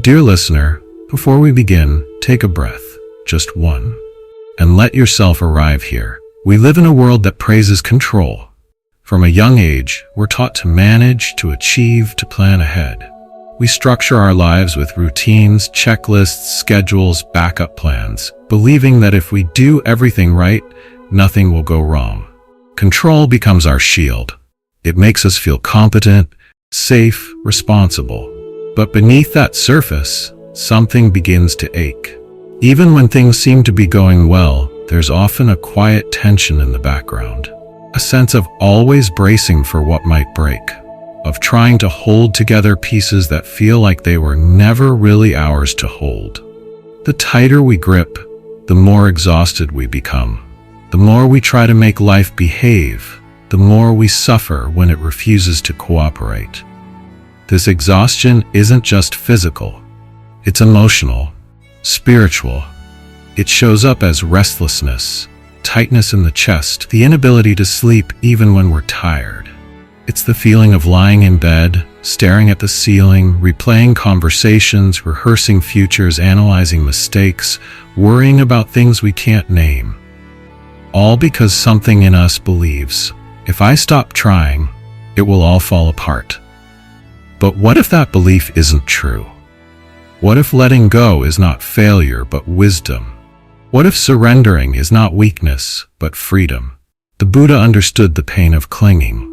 Dear listener, before we begin, take a breath, just one, and let yourself arrive here. We live in a world that praises control. From a young age, we're taught to manage, to achieve, to plan ahead. We structure our lives with routines, checklists, schedules, backup plans, believing that if we do everything right, nothing will go wrong. Control becomes our shield. It makes us feel competent, safe, responsible. But beneath that surface, something begins to ache. Even when things seem to be going well, there's often a quiet tension in the background. A sense of always bracing for what might break, of trying to hold together pieces that feel like they were never really ours to hold. The tighter we grip, the more exhausted we become. The more we try to make life behave, the more we suffer when it refuses to cooperate. This exhaustion isn't just physical. It's emotional, spiritual. It shows up as restlessness, tightness in the chest, the inability to sleep even when we're tired. It's the feeling of lying in bed, staring at the ceiling, replaying conversations, rehearsing futures, analyzing mistakes, worrying about things we can't name. All because something in us believes, if I stop trying, it will all fall apart. But what if that belief isn't true? What if letting go is not failure but wisdom? What if surrendering is not weakness but freedom? The Buddha understood the pain of clinging.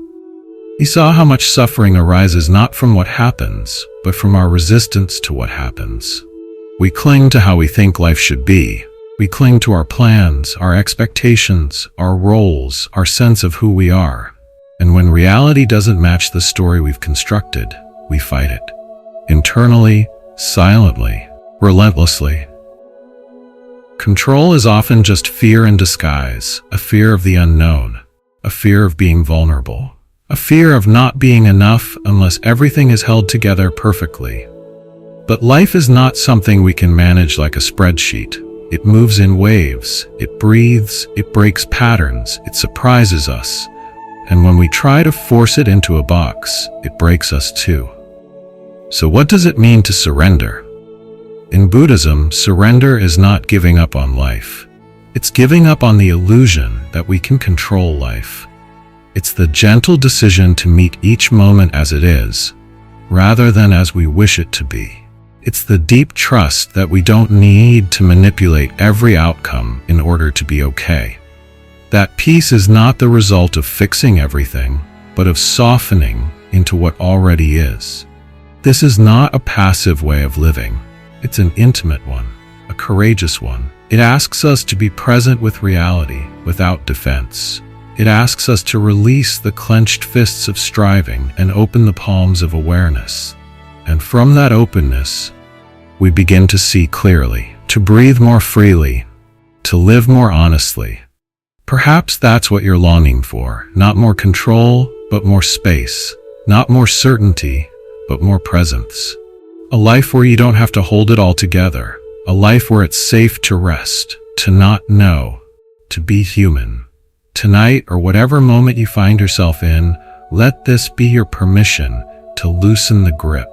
He saw how much suffering arises not from what happens, but from our resistance to what happens. We cling to how we think life should be. We cling to our plans, our expectations, our roles, our sense of who we are. And when reality doesn't match the story we've constructed, we fight it. Internally, silently, relentlessly. Control is often just fear in disguise, a fear of the unknown, a fear of being vulnerable, a fear of not being enough unless everything is held together perfectly. But life is not something we can manage like a spreadsheet. It moves in waves, it breathes, it breaks patterns, it surprises us. And when we try to force it into a box, it breaks us too. So what does it mean to surrender? In Buddhism, surrender is not giving up on life. It's giving up on the illusion that we can control life. It's the gentle decision to meet each moment as it is, rather than as we wish it to be. It's the deep trust that we don't need to manipulate every outcome in order to be okay. That peace is not the result of fixing everything, but of softening into what already is. This is not a passive way of living. It's an intimate one, a courageous one. It asks us to be present with reality, without defense. It asks us to release the clenched fists of striving and open the palms of awareness. And from that openness, we begin to see clearly, to breathe more freely, to live more honestly. Perhaps that's what you're longing for, not more control, but more space, not more certainty, but more presence. A life where you don't have to hold it all together, a life where it's safe to rest, to not know, to be human. Tonight, or whatever moment you find yourself in, let this be your permission to loosen the grip.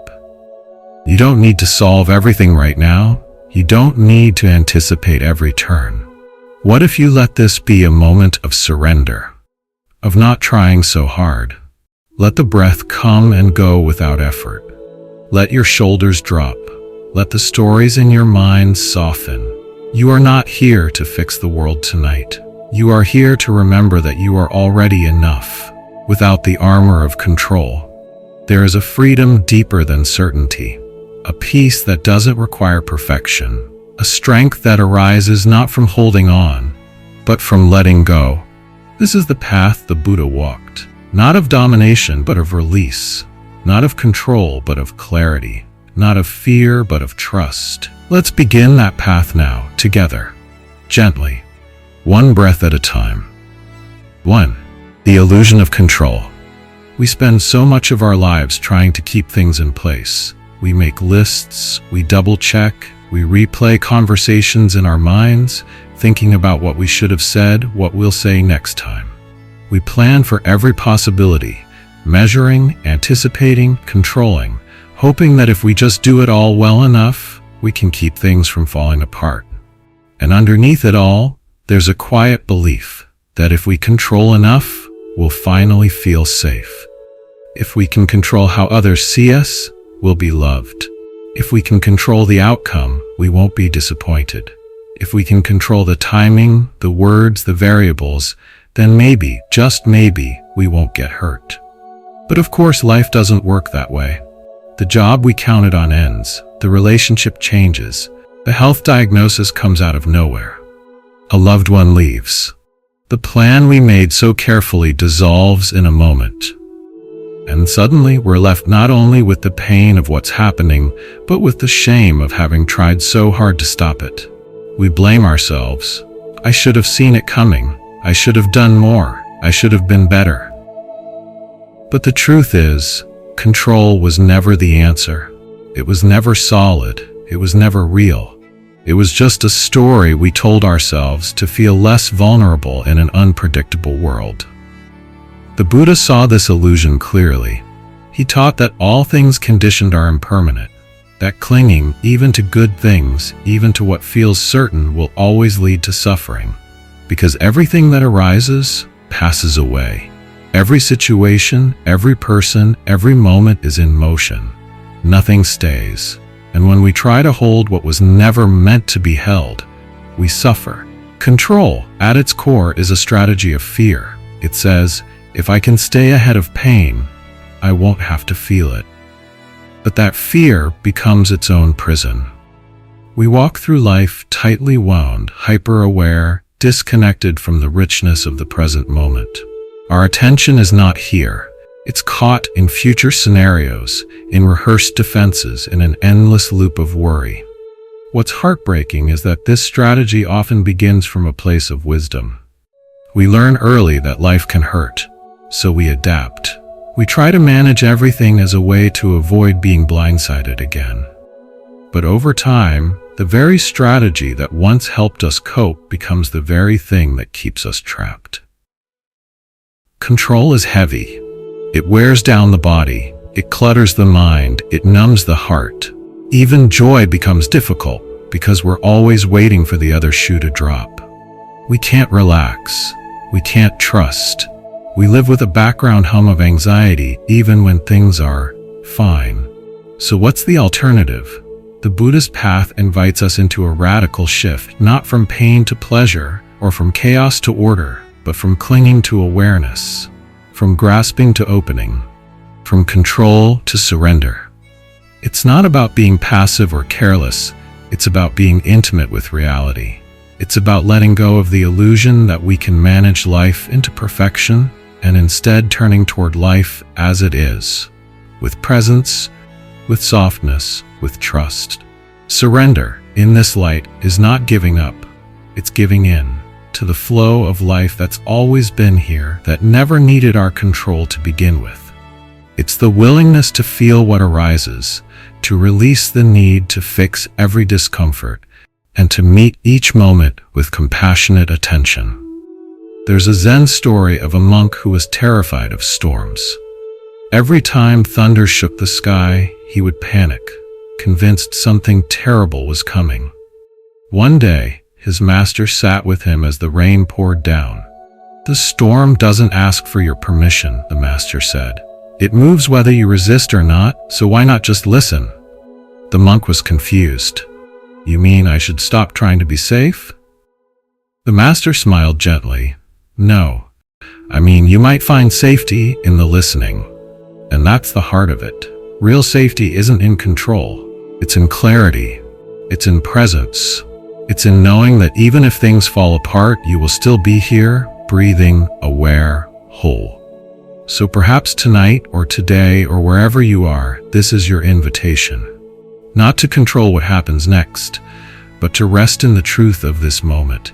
You don't need to solve everything right now. You don't need to anticipate every turn. What if you let this be a moment of surrender, of not trying so hard? Let the breath come and go without effort. Let your shoulders drop. Let the stories in your mind soften. You are not here to fix the world tonight. You are here to remember that you are already enough, without the armor of control. There is a freedom deeper than certainty. A peace that doesn't require perfection, a strength that arises not from holding on, but from letting go. This is the path the Buddha walked, not of domination but of release, not of control but of clarity, not of fear but of trust. Let's begin that path now, together, gently, one breath at a time. 1. The illusion of control. We spend so much of our lives trying to keep things in place. We make lists, we double-check, we replay conversations in our minds, thinking about what we should have said, what we'll say next time. We plan for every possibility, measuring, anticipating, controlling, hoping that if we just do it all well enough, we can keep things from falling apart. And underneath it all, there's a quiet belief that if we control enough, we'll finally feel safe. If we can control how others see us, we'll be loved. If we can control the outcome, we won't be disappointed. If we can control the timing, the words, the variables, then maybe, just maybe, we won't get hurt. But of course, life doesn't work that way. The job we counted on ends, the relationship changes, the health diagnosis comes out of nowhere. A loved one leaves. The plan we made so carefully dissolves in a moment. And suddenly we're left not only with the pain of what's happening, but with the shame of having tried so hard to stop it. We blame ourselves. I should have seen it coming. I should have done more. I should have been better. But the truth is, control was never the answer. It was never solid. It was never real. It was just a story we told ourselves to feel less vulnerable in an unpredictable world. The Buddha saw this illusion clearly. He taught that all things conditioned are impermanent, that clinging, even to good things, even to what feels certain, will always lead to suffering, because everything that arises passes away. Every situation, every person, every moment is in motion. Nothing stays. And when we try to hold what was never meant to be held, we suffer. Control, at its core, is a strategy of fear. It says, if I can stay ahead of pain, I won't have to feel it. But that fear becomes its own prison. We walk through life tightly wound, hyper-aware, disconnected from the richness of the present moment. Our attention is not here. It's caught in future scenarios, in rehearsed defenses, in an endless loop of worry. What's heartbreaking is that this strategy often begins from a place of wisdom. We learn early that life can hurt, so we adapt. We try to manage everything as a way to avoid being blindsided again. But over time, the very strategy that once helped us cope becomes the very thing that keeps us trapped. Control is heavy. It wears down the body, it clutters the mind, it numbs the heart. Even joy becomes difficult because we're always waiting for the other shoe to drop. We can't relax. We can't trust. We live with a background hum of anxiety even when things are fine. So what's the alternative? The Buddhist path invites us into a radical shift, not from pain to pleasure or from chaos to order, but from clinging to awareness. From grasping to opening, from control to surrender. It's not about being passive or careless, it's about being intimate with reality. It's about letting go of the illusion that we can manage life into perfection and instead turning toward life as it is, with presence, with softness, with trust. Surrender, in this light, is not giving up, it's giving in to the flow of life that's always been here, that never needed our control to begin with. It's the willingness to feel what arises, to release the need to fix every discomfort, and to meet each moment with compassionate attention. There's a Zen story of a monk who was terrified of storms. Every time thunder shook the sky, he would panic, convinced something terrible was coming. One day, his master sat with him as the rain poured down. The storm doesn't ask for your permission, the master said. It moves whether you resist or not, so why not just listen? The monk was confused. You mean I should stop trying to be safe? The master smiled gently. No. I mean, you might find safety in the listening. And that's the heart of it. Real safety isn't in control. It's in clarity. It's in presence. It's in knowing that even if things fall apart, you will still be here, breathing, aware, whole. So perhaps tonight or today or wherever you are, this is your invitation. Not to control what happens next, but to rest in the truth of this moment.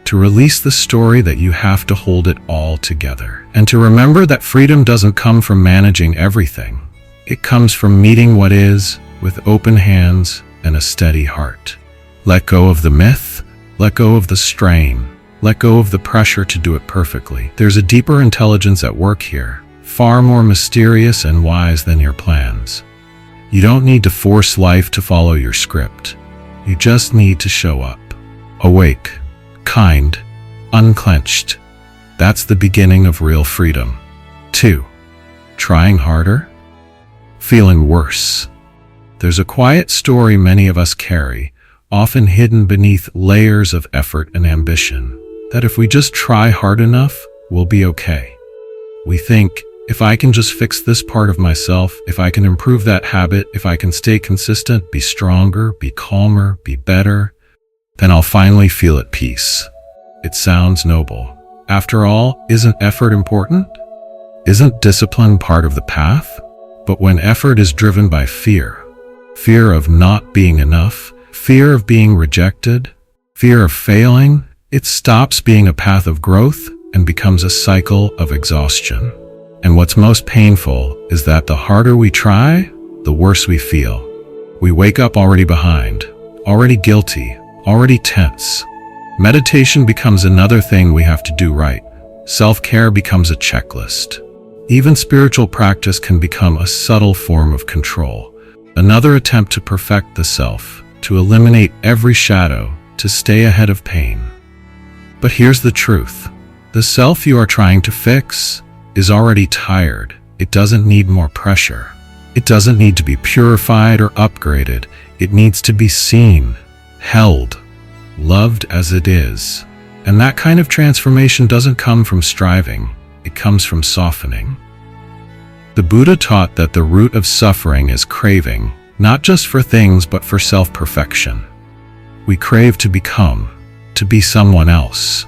To release the story that you have to hold it all together. And to remember that freedom doesn't come from managing everything. It comes from meeting what is with open hands and a steady heart. Let go of the myth, let go of the strain, let go of the pressure to do it perfectly. There's a deeper intelligence at work here, far more mysterious and wise than your plans. You don't need to force life to follow your script. You just need to show up. Awake, kind, unclenched. That's the beginning of real freedom. 2. Trying harder? Feeling worse. There's a quiet story many of us carry, often hidden beneath layers of effort and ambition, that if we just try hard enough, we'll be okay. We think, if I can just fix this part of myself, if I can improve that habit, if I can stay consistent, be stronger, be calmer, be better, then I'll finally feel at peace. It sounds noble. After all, isn't effort important? Isn't discipline part of the path? But when effort is driven by fear of not being enough, fear of being rejected, fear of failing, it stops being a path of growth and becomes a cycle of exhaustion. And what's most painful is that the harder we try, the worse we feel. We wake up already behind, already guilty, already tense. Meditation becomes another thing we have to do right. Self-care becomes a checklist. Even spiritual practice can become a subtle form of control, another attempt to perfect the self, to eliminate every shadow, to stay ahead of pain. But here's the truth. The self you are trying to fix is already tired. It doesn't need more pressure. It doesn't need to be purified or upgraded. It needs to be seen, held, loved as it is. And that kind of transformation doesn't come from striving. It comes from softening. The Buddha taught that the root of suffering is craving, not just for things but for self-perfection. We crave to become, to be someone else,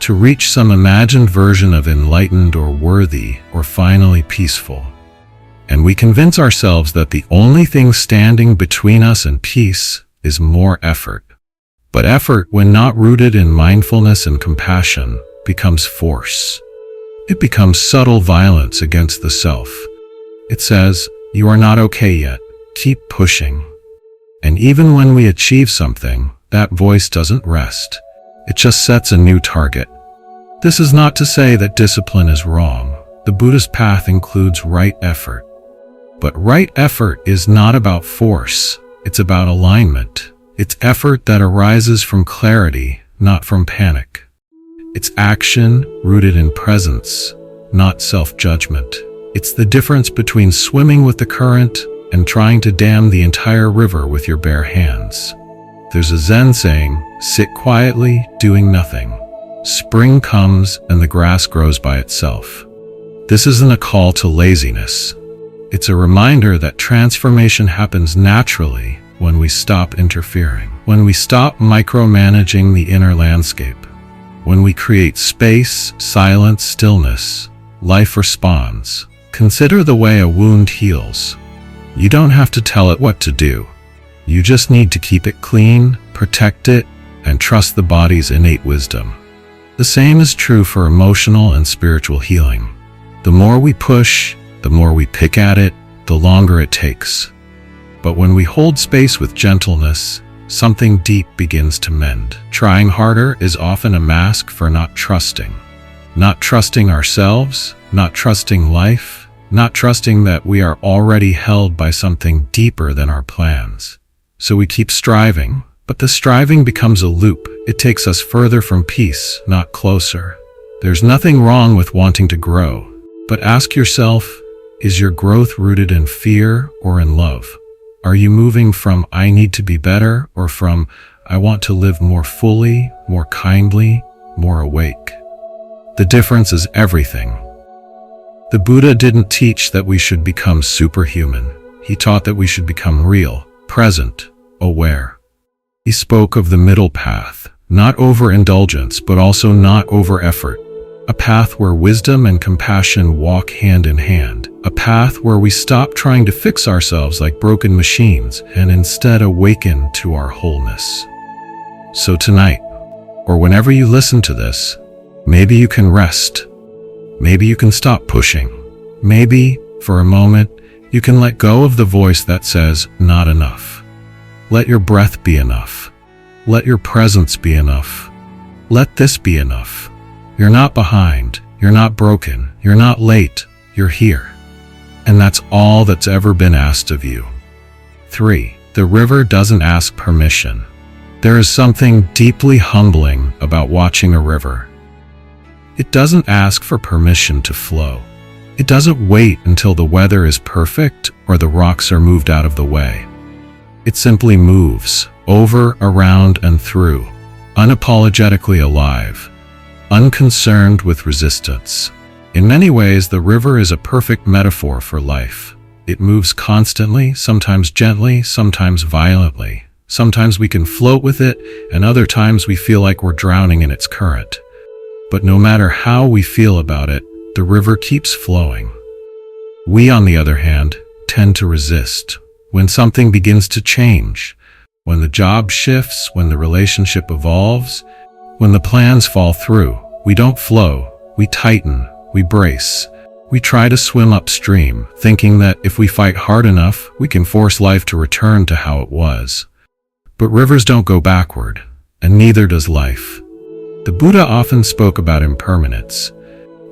to reach some imagined version of enlightened or worthy or finally peaceful. And we convince ourselves that the only thing standing between us and peace is more effort. But effort, when not rooted in mindfulness and compassion, becomes force. It becomes subtle violence against the self. It says, "You are not okay yet. Keep pushing." And even when we achieve something, that voice doesn't rest. It just sets a new target. This is not to say that discipline is wrong. The Buddhist path includes right effort. But right effort is not about force. It's about alignment. It's effort that arises from clarity, not from panic. It's action rooted in presence, not self-judgment. It's the difference between swimming with the current and trying to dam the entire river with your bare hands. There's a Zen saying, "Sit quietly, doing nothing. Spring comes and the grass grows by itself." This isn't a call to laziness. It's a reminder that transformation happens naturally when we stop interfering, when we stop micromanaging the inner landscape. When we create space, silence, stillness, life responds. Consider the way a wound heals. You don't have to tell it what to do. You just need to keep it clean, protect it, and trust the body's innate wisdom. The same is true for emotional and spiritual healing. The more we push, the more we pick at it, the longer it takes. But when we hold space with gentleness, something deep begins to mend. Trying harder is often a mask for not trusting. Not trusting ourselves, not trusting life, not trusting that we are already held by something deeper than our plans. So we keep striving, but the striving becomes a loop. It takes us further from peace, not closer. There's nothing wrong with wanting to grow, but ask yourself, is your growth rooted in fear or in love? Are you moving from "I need to be better" or from "I want to live more fully, more kindly, more awake"? The difference is everything. The Buddha didn't teach that we should become superhuman. He taught that we should become real, present, aware. He spoke of the middle path, not overindulgence, but also not over-effort. A path where wisdom and compassion walk hand in hand. A path where we stop trying to fix ourselves like broken machines and instead awaken to our wholeness. So tonight, or whenever you listen to this, maybe you can rest. Maybe you can stop pushing. Maybe, for a moment, you can let go of the voice that says, "Not enough." Let your breath be enough. Let your presence be enough. Let this be enough. You're not behind. You're not broken. You're not late. You're here. And that's all that's ever been asked of you. 3. The river doesn't ask permission. There is something deeply humbling about watching a river. It doesn't ask for permission to flow. It doesn't wait until the weather is perfect or the rocks are moved out of the way. It simply moves, over, around, and through, unapologetically alive, unconcerned with resistance. In many ways, the river is a perfect metaphor for life. It moves constantly, sometimes gently, sometimes violently. Sometimes we can float with it, and other times we feel like we're drowning in its current. But no matter how we feel about it, the river keeps flowing. We, on the other hand, tend to resist. When something begins to change, when the job shifts, when the relationship evolves, when the plans fall through, we don't flow, we tighten, we brace. We try to swim upstream, thinking that if we fight hard enough, we can force life to return to how it was. But rivers don't go backward, and neither does life. The Buddha often spoke about impermanence,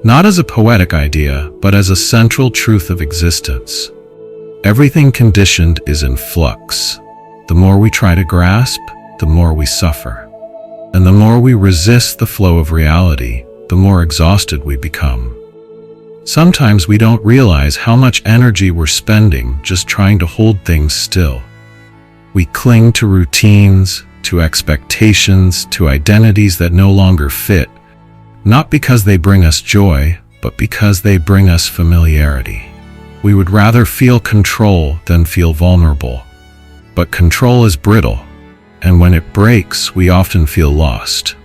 not as a poetic idea, but as a central truth of existence. Everything conditioned is in flux. The more we try to grasp, the more we suffer. And the more we resist the flow of reality, the more exhausted we become. Sometimes we don't realize how much energy we're spending just trying to hold things still. We cling to routines, to expectations, to identities that no longer fit, not because they bring us joy, but because they bring us familiarity. We would rather feel control than feel vulnerable. But control is brittle, and when it breaks, we often feel lost.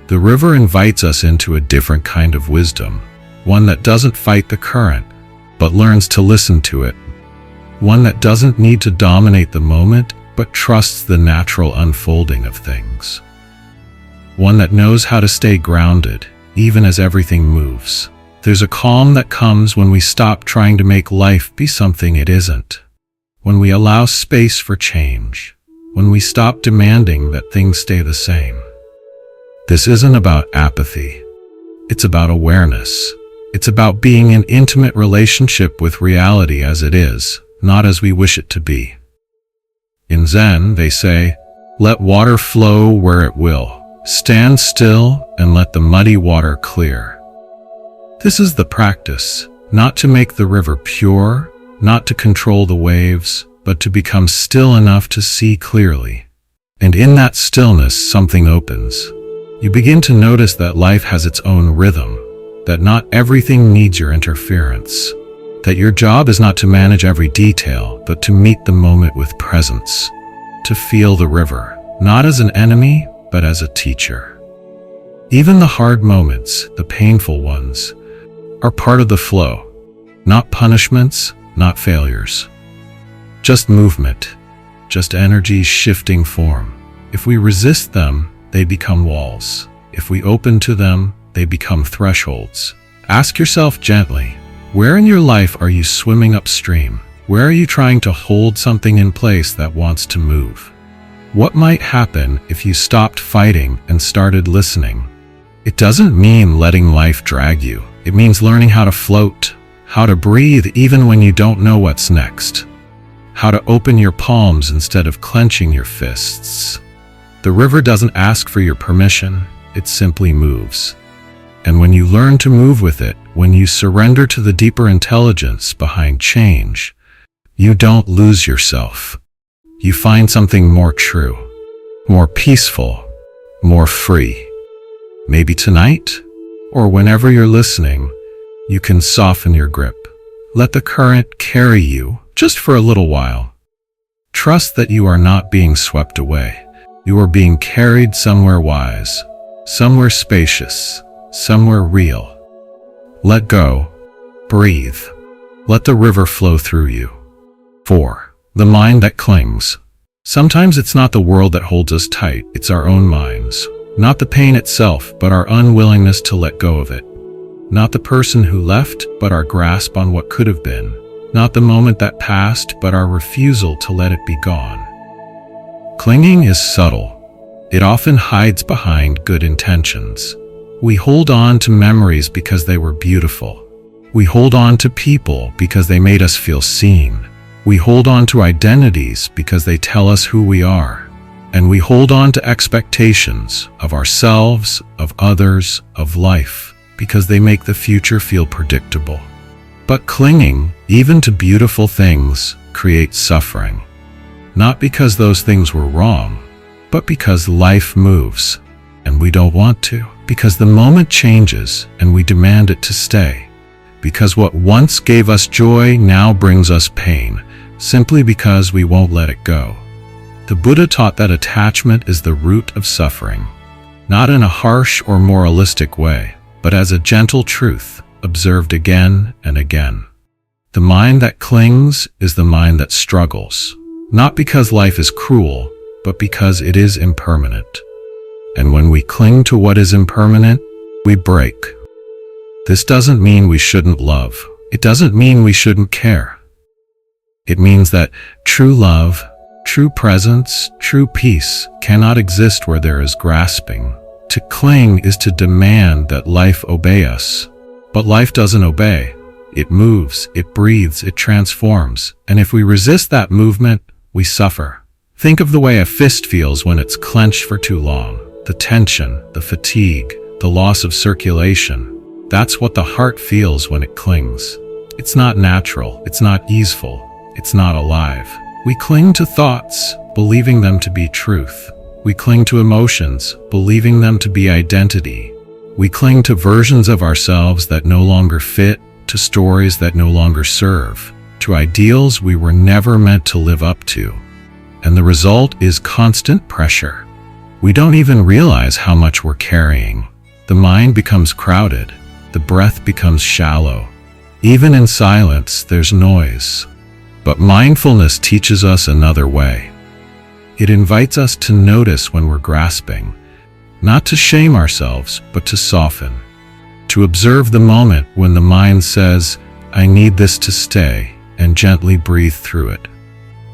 The river invites us into a different kind of wisdom, one that doesn't fight the current, but learns to listen to it. One that doesn't need to dominate the moment, but trusts the natural unfolding of things. One that knows how to stay grounded, even as everything moves. There's a calm that comes when we stop trying to make life be something it isn't. When we allow space for change. When we stop demanding that things stay the same. This isn't about apathy. It's about awareness. It's about being in intimate relationship with reality as it is, not as we wish it to be. In Zen, they say, "Let water flow where it will. Stand still and let the muddy water clear." This is the practice, not to make the river pure, not to control the waves, but to become still enough to see clearly. And in that stillness, something opens. You begin to notice that life has its own rhythm, that not everything needs your interference, that your job is not to manage every detail, but to meet the moment with presence, to feel the river, not as an enemy, but as a teacher. Even the hard moments, the painful ones, are part of the flow, not punishments, not failures. Just movement, just energy shifting form. If we resist them, they become walls. If we open to them, they become thresholds. Ask yourself gently, where in your life are you swimming upstream? Where are you trying to hold something in place that wants to move? What might happen if you stopped fighting and started listening? It doesn't mean letting life drag you. It means learning how to float, how to breathe even when you don't know what's next, how to open your palms instead of clenching your fists. The river doesn't ask for your permission, it simply moves. And when you learn to move with it, when you surrender to the deeper intelligence behind change, you don't lose yourself. You find something more true, more peaceful, more free. Maybe tonight, or whenever you're listening, you can soften your grip. Let the current carry you just for a little while. Trust that you are not being swept away. You are being carried somewhere wise, somewhere spacious, somewhere real. Let go. Breathe. Let the river flow through you. 4. The mind that clings. Sometimes it's not the world that holds us tight, it's our own minds. Not the pain itself, but our unwillingness to let go of it. Not the person who left, but our grasp on what could have been. Not the moment that passed, but our refusal to let it be gone. Clinging is subtle. It often hides behind good intentions. We hold on to memories because they were beautiful. We hold on to people because they made us feel seen. We hold on to identities because they tell us who we are. And we hold on to expectations of ourselves, of others, of life, because they make the future feel predictable. But clinging, even to beautiful things, creates suffering. Not because those things were wrong, but because life moves, and we don't want to. Because the moment changes, and we demand it to stay. Because what once gave us joy now brings us pain, simply because we won't let it go. The Buddha taught that attachment is the root of suffering, not in a harsh or moralistic way, but as a gentle truth, observed again and again. The mind that clings is the mind that struggles, not because life is cruel, but because it is impermanent. And when we cling to what is impermanent, we break. This doesn't mean we shouldn't love. It doesn't mean we shouldn't care. It means that true love, true presence, true peace cannot exist where there is grasping. To cling is to demand that life obey us. But life doesn't obey. It moves, it breathes, it transforms. And if we resist that movement, we suffer. Think of the way a fist feels when it's clenched for too long. The tension, the fatigue, the loss of circulation. That's what the heart feels when it clings. It's not natural, it's not easeful, it's not alive. We cling to thoughts, believing them to be truth. We cling to emotions, believing them to be identity. We cling to versions of ourselves that no longer fit, to stories that no longer serve, to ideals we were never meant to live up to. And the result is constant pressure. We don't even realize how much we're carrying. The mind becomes crowded. The breath becomes shallow. Even in silence, there's noise. But mindfulness teaches us another way. It invites us to notice when we're grasping, not to shame ourselves, but to soften. To observe the moment when the mind says, "I need this to stay," and gently breathe through it.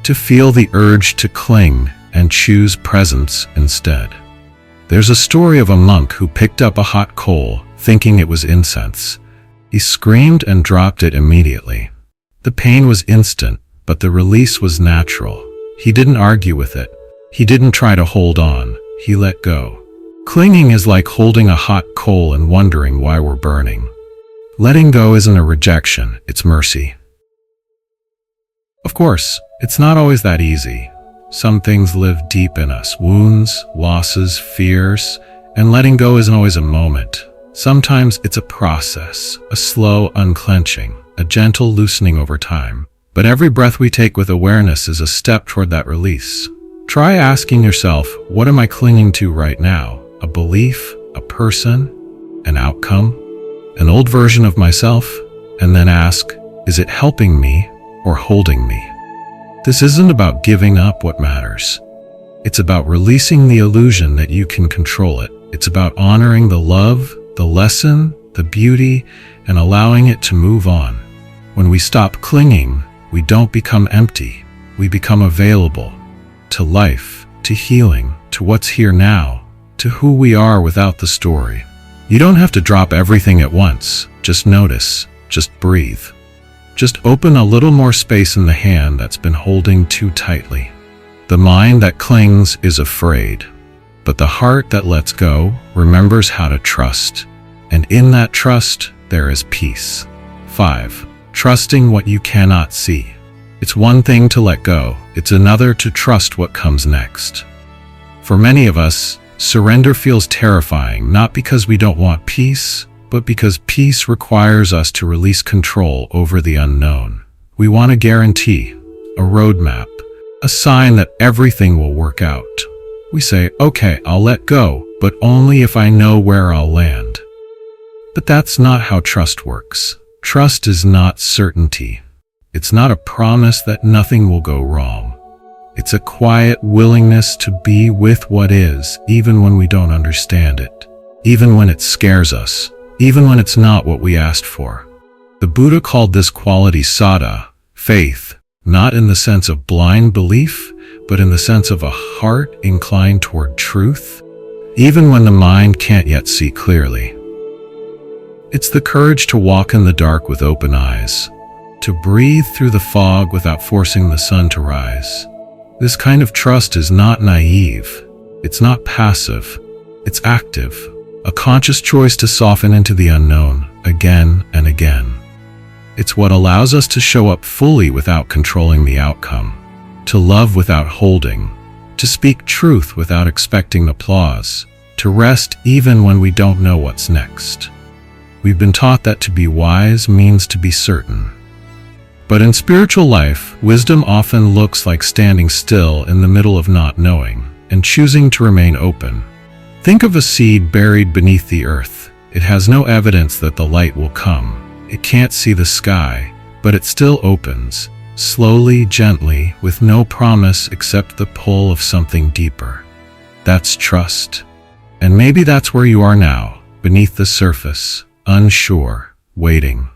To feel the urge to cling and choose presence instead. There's a story of a monk who picked up a hot coal, thinking it was incense. He screamed and dropped it immediately. The pain was instant, but the release was natural. He didn't argue with it. He didn't try to hold on. He let go. Clinging is like holding a hot coal and wondering why we're burning. Letting go isn't a rejection, it's mercy. Of course, it's not always that easy. Some things live deep in us, wounds, losses, fears, and letting go isn't always a moment. Sometimes it's a process, a slow unclenching, a gentle loosening over time. But every breath we take with awareness is a step toward that release. Try asking yourself, what am I clinging to right now? A belief, a person, an outcome, an old version of myself? And then ask, is it helping me or holding me? This isn't about giving up what matters. It's about releasing the illusion that you can control it. It's about honoring the love, the lesson, the beauty, and allowing it to move on. When we stop clinging, we don't become empty. We become available to life, to healing, to what's here now, to who we are without the story. You don't have to drop everything at once. Just notice, just breathe. Just open a little more space in the hand that's been holding too tightly. The mind that clings is afraid, but the heart that lets go remembers how to trust. And in that trust, there is peace. 5. Trusting what you cannot see. It's one thing to let go. It's another to trust what comes next. For many of us, surrender feels terrifying, not because we don't want peace, but because peace requires us to release control over the unknown. We want a guarantee, a roadmap, a sign that everything will work out. We say, okay, I'll let go, but only if I know where I'll land. But that's not how trust works. Trust is not certainty. It's not a promise that nothing will go wrong. It's a quiet willingness to be with what is, even when we don't understand it, even when it scares us, even when it's not what we asked for. The Buddha called this quality saddha, faith, not in the sense of blind belief, but in the sense of a heart inclined toward truth, even when the mind can't yet see clearly. It's the courage to walk in the dark with open eyes, to breathe through the fog without forcing the sun to rise. This kind of trust is not naive. It's not passive. It's active, a conscious choice to soften into the unknown again and again. It's what allows us to show up fully without controlling the outcome, to love without holding, to speak truth without expecting applause, to rest even when we don't know what's next. We've been taught that to be wise means to be certain. But in spiritual life, wisdom often looks like standing still in the middle of not knowing and choosing to remain open. Think of a seed buried beneath the earth. It has no evidence that the light will come. It can't see the sky, but it still opens, slowly, gently, with no promise except the pull of something deeper. That's trust. And maybe that's where you are now, beneath the surface, unsure, waiting.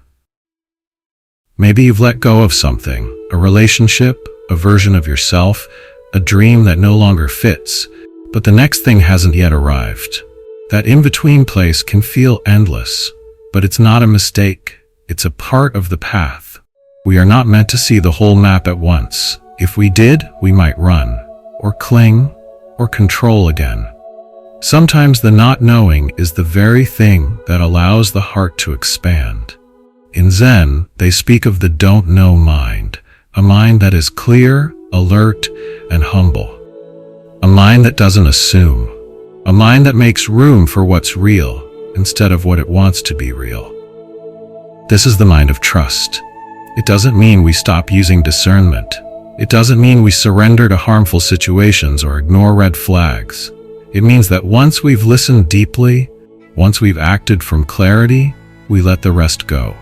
Maybe you've let go of something, a relationship, a version of yourself, a dream that no longer fits, but the next thing hasn't yet arrived. That in-between place can feel endless, but it's not a mistake. It's a part of the path. We are not meant to see the whole map at once. If we did, we might run, or cling, or control again. Sometimes the not knowing is the very thing that allows the heart to expand. In Zen, they speak of the don't know mind, a mind that is clear, alert, and humble. A mind that doesn't assume. A mind that makes room for what's real instead of what it wants to be real. This is the mind of trust. It doesn't mean we stop using discernment. It doesn't mean we surrender to harmful situations or ignore red flags. It means that once we've listened deeply, once we've acted from clarity, we let the rest go.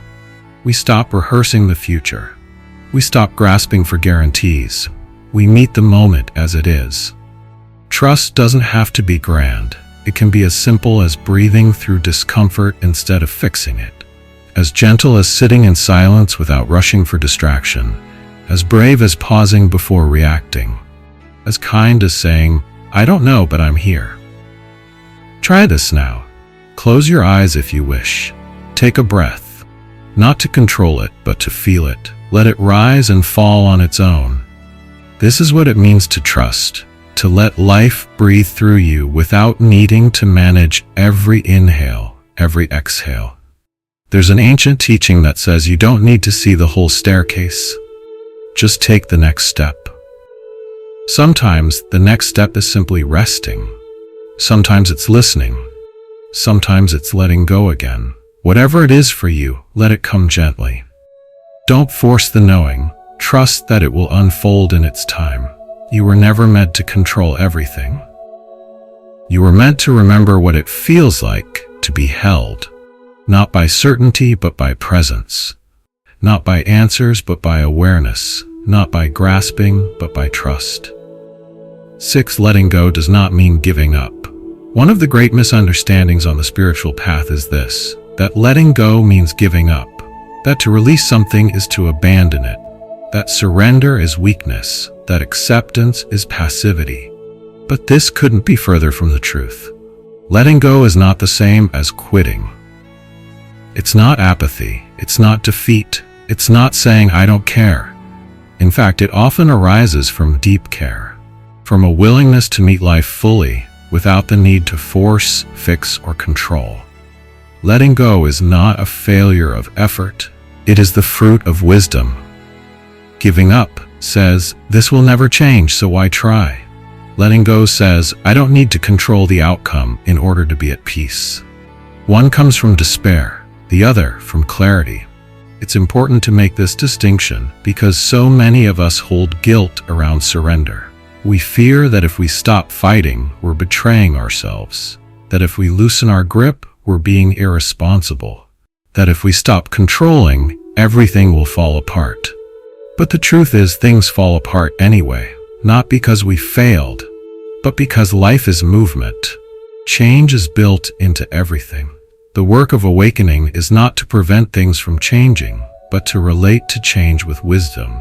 We stop rehearsing the future. We stop grasping for guarantees. We meet the moment as it is. Trust doesn't have to be grand. It can be as simple as breathing through discomfort instead of fixing it. As gentle as sitting in silence without rushing for distraction. As brave as pausing before reacting. As kind as saying, I don't know, but I'm here. Try this now. Close your eyes if you wish. Take a breath. Not to control it, but to feel it. Let it rise and fall on its own. This is what it means to trust. To let life breathe through you without needing to manage every inhale, every exhale. There's an ancient teaching that says you don't need to see the whole staircase. Just take the next step. Sometimes the next step is simply resting. Sometimes it's listening. Sometimes it's letting go again. Whatever it is for you, let it come gently. Don't force the knowing. Trust that it will unfold in its time. You were never meant to control everything. You were meant to remember what it feels like to be held. Not by certainty, but by presence. Not by answers, but by awareness. Not by grasping, but by trust. 6. Letting go does not mean giving up. One of the great misunderstandings on the spiritual path is this, that letting go means giving up. That to release something is to abandon it. That surrender is weakness. That acceptance is passivity. But this couldn't be further from the truth. Letting go is not the same as quitting. It's not apathy. It's not defeat. It's not saying I don't care. In fact, it often arises from deep care, from a willingness to meet life fully without the need to force, fix, or control. Letting go is not a failure of effort. It is the fruit of wisdom. Giving up says, this will never change, so why try? Letting go says, I don't need to control the outcome in order to be at peace. One comes from despair, the other from clarity. It's important to make this distinction because so many of us hold guilt around surrender. We fear that if we stop fighting, we're betraying ourselves. That if we loosen our grip, we're being irresponsible. That if we stop controlling, everything will fall apart. But the truth is, things fall apart anyway, not because we failed, but because life is movement. Change is built into everything. The work of awakening is not to prevent things from changing, but to relate to change with wisdom,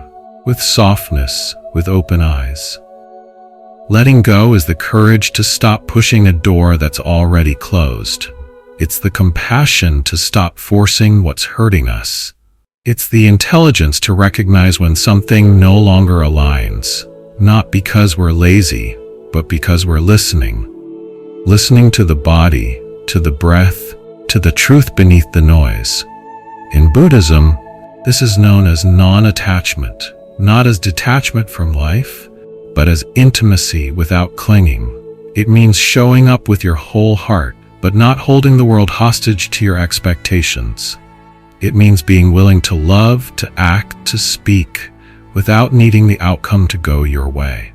with softness, with open eyes. Letting go is the courage to stop pushing a door that's already closed. It's the compassion to stop forcing what's hurting us. It's the intelligence to recognize when something no longer aligns, not because we're lazy, but because we're listening. Listening to the body, to the breath, to the truth beneath the noise. In Buddhism, this is known as non-attachment, not as detachment from life, but as intimacy without clinging. It means showing up with your whole heart, but not holding the world hostage to your expectations. It means being willing to love, to act, to speak, without needing the outcome to go your way.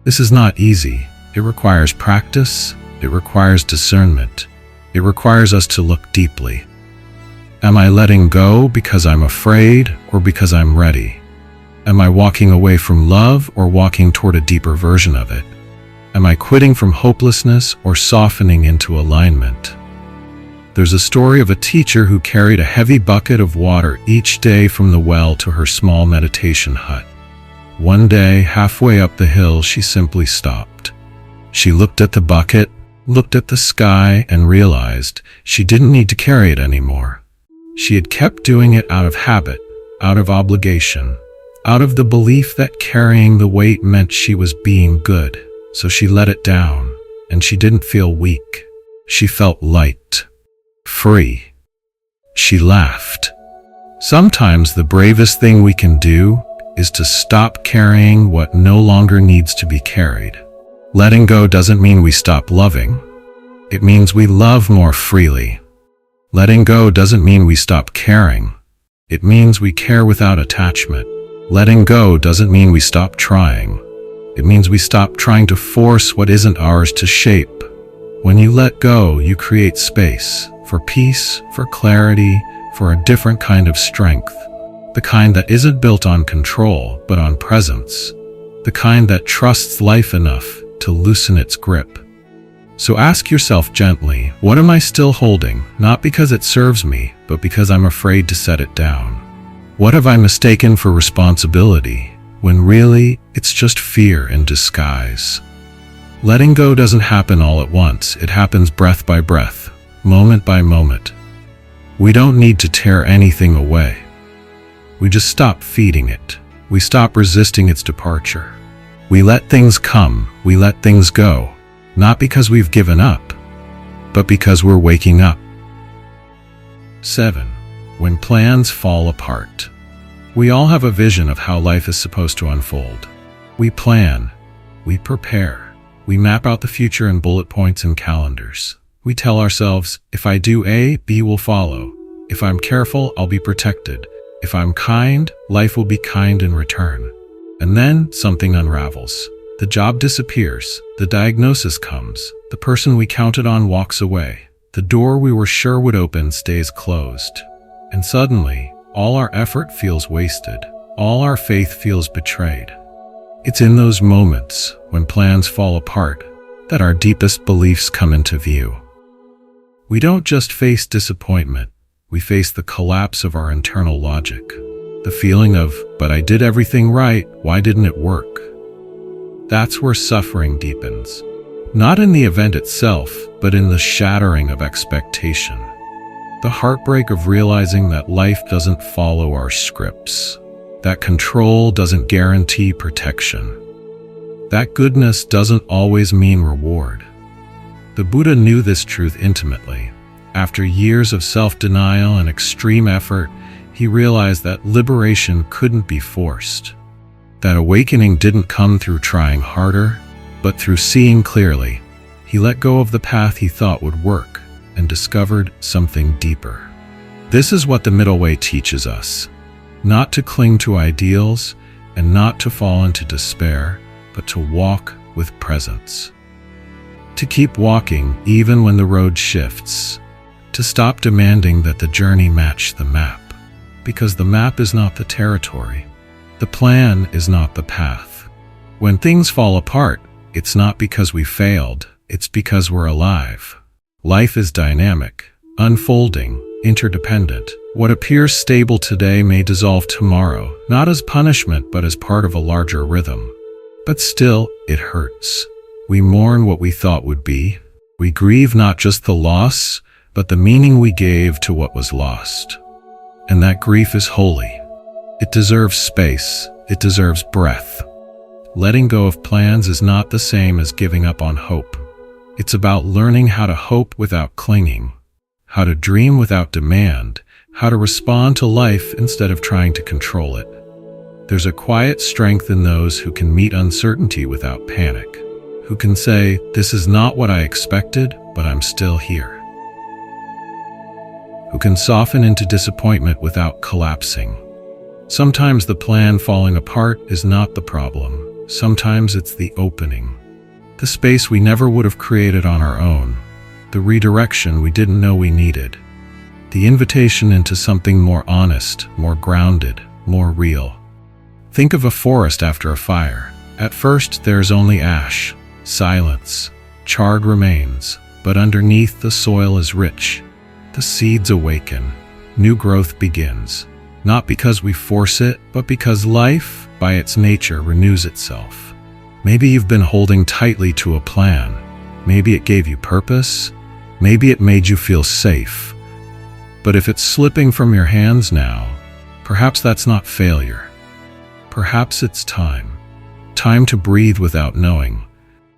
This is not easy. It requires practice. It requires discernment. It requires us to look deeply. Am I letting go because I'm afraid or because I'm ready? Am I walking away from love or walking toward a deeper version of it? Am I quitting from hopelessness or softening into alignment? There's a story of a teacher who carried a heavy bucket of water each day from the well to her small meditation hut. One day, halfway up the hill, she simply stopped. She looked at the bucket, looked at the sky, and realized she didn't need to carry it anymore. She had kept doing it out of habit, out of obligation, out of the belief that carrying the weight meant she was being good. So she let it down, and she didn't feel weak. She felt light. Free. She laughed. Sometimes the bravest thing we can do is to stop carrying what no longer needs to be carried. Letting go doesn't mean we stop loving. It means we love more freely. Letting go doesn't mean we stop caring. It means we care without attachment. Letting go doesn't mean we stop trying. It means we stop trying to force what isn't ours to shape. When you let go, you create space for peace, for clarity, for a different kind of strength. The kind that isn't built on control, but on presence. The kind that trusts life enough to loosen its grip. So ask yourself gently, what am I still holding? Not because it serves me, but because I'm afraid to set it down. What have I mistaken for responsibility, when really it's just fear in disguise? Letting go doesn't happen all at once. It happens breath by breath, moment by moment. We don't need to tear anything away. We just stop feeding it. We stop resisting its departure. We let things come. We let things go. Not because we've given up, but because we're waking up. 7. When plans fall apart. We all have a vision of how life is supposed to unfold. We plan. We prepare. We map out the future in bullet points and calendars. We tell ourselves, if I do A, B will follow. If I'm careful, I'll be protected. If I'm kind, life will be kind in return. And then something unravels. The job disappears. The diagnosis comes. The person we counted on walks away. The door we were sure would open stays closed. And suddenly, all our effort feels wasted. All our faith feels betrayed. It's in those moments, when plans fall apart, that our deepest beliefs come into view. We don't just face disappointment, we face the collapse of our internal logic. The feeling of, but I did everything right, why didn't it work? That's where suffering deepens. Not in the event itself, but in the shattering of expectation. The heartbreak of realizing that life doesn't follow our scripts. That control doesn't guarantee protection. That goodness doesn't always mean reward. The Buddha knew this truth intimately. After years of self-denial and extreme effort, he realized that liberation couldn't be forced. That awakening didn't come through trying harder, but through seeing clearly. He let go of the path he thought would work and discovered something deeper. This is what the middle way teaches us. Not to cling to ideals and not to fall into despair, but to walk with presence. To keep walking even when the road shifts. To stop demanding that the journey match the map, because the map is not the territory. The plan is not the path. When things fall apart, it's not because we failed, it's because we're alive. Life is dynamic, unfolding, interdependent. What appears stable today may dissolve tomorrow, not as punishment but as part of a larger rhythm. But still, it hurts. We mourn what we thought would be. We grieve not just the loss, but the meaning we gave to what was lost. And that grief is holy. It deserves space. It deserves breath. Letting go of plans is not the same as giving up on hope. It's about learning how to hope without clinging, how to dream without demand, how to respond to life instead of trying to control it. There's a quiet strength in those who can meet uncertainty without panic, who can say, "This is not what I expected, but I'm still here." Who can soften into disappointment without collapsing. Sometimes the plan falling apart is not the problem. Sometimes it's the opening. The space we never would have created on our own. The redirection we didn't know we needed. The invitation into something more honest, more grounded, more real. Think of a forest after a fire. At first, there's only ash, silence, charred remains, but underneath the soil is rich. The seeds awaken. New growth begins. Not because we force it, but because life, by its nature, renews itself. Maybe you've been holding tightly to a plan. Maybe it gave you purpose. Maybe it made you feel safe. But if it's slipping from your hands now, perhaps that's not failure. Perhaps it's time. Time to breathe without knowing.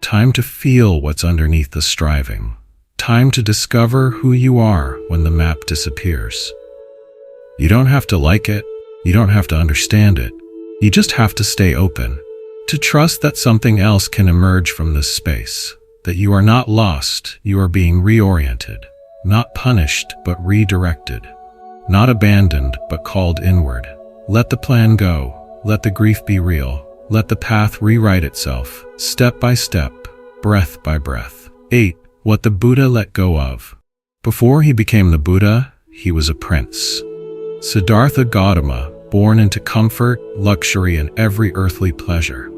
Time to feel what's underneath the striving. Time to discover who you are when the map disappears. You don't have to like it. You don't have to understand it. You just have to stay open. To trust that something else can emerge from this space. That you are not lost, you are being reoriented. Not punished, but redirected. Not abandoned, but called inward. Let the plan go. Let the grief be real. Let the path rewrite itself, step by step, breath by breath. 8. What the Buddha let go of. Before he became the Buddha, he was a prince. Siddhartha Gautama, born into comfort, luxury, and every earthly pleasure.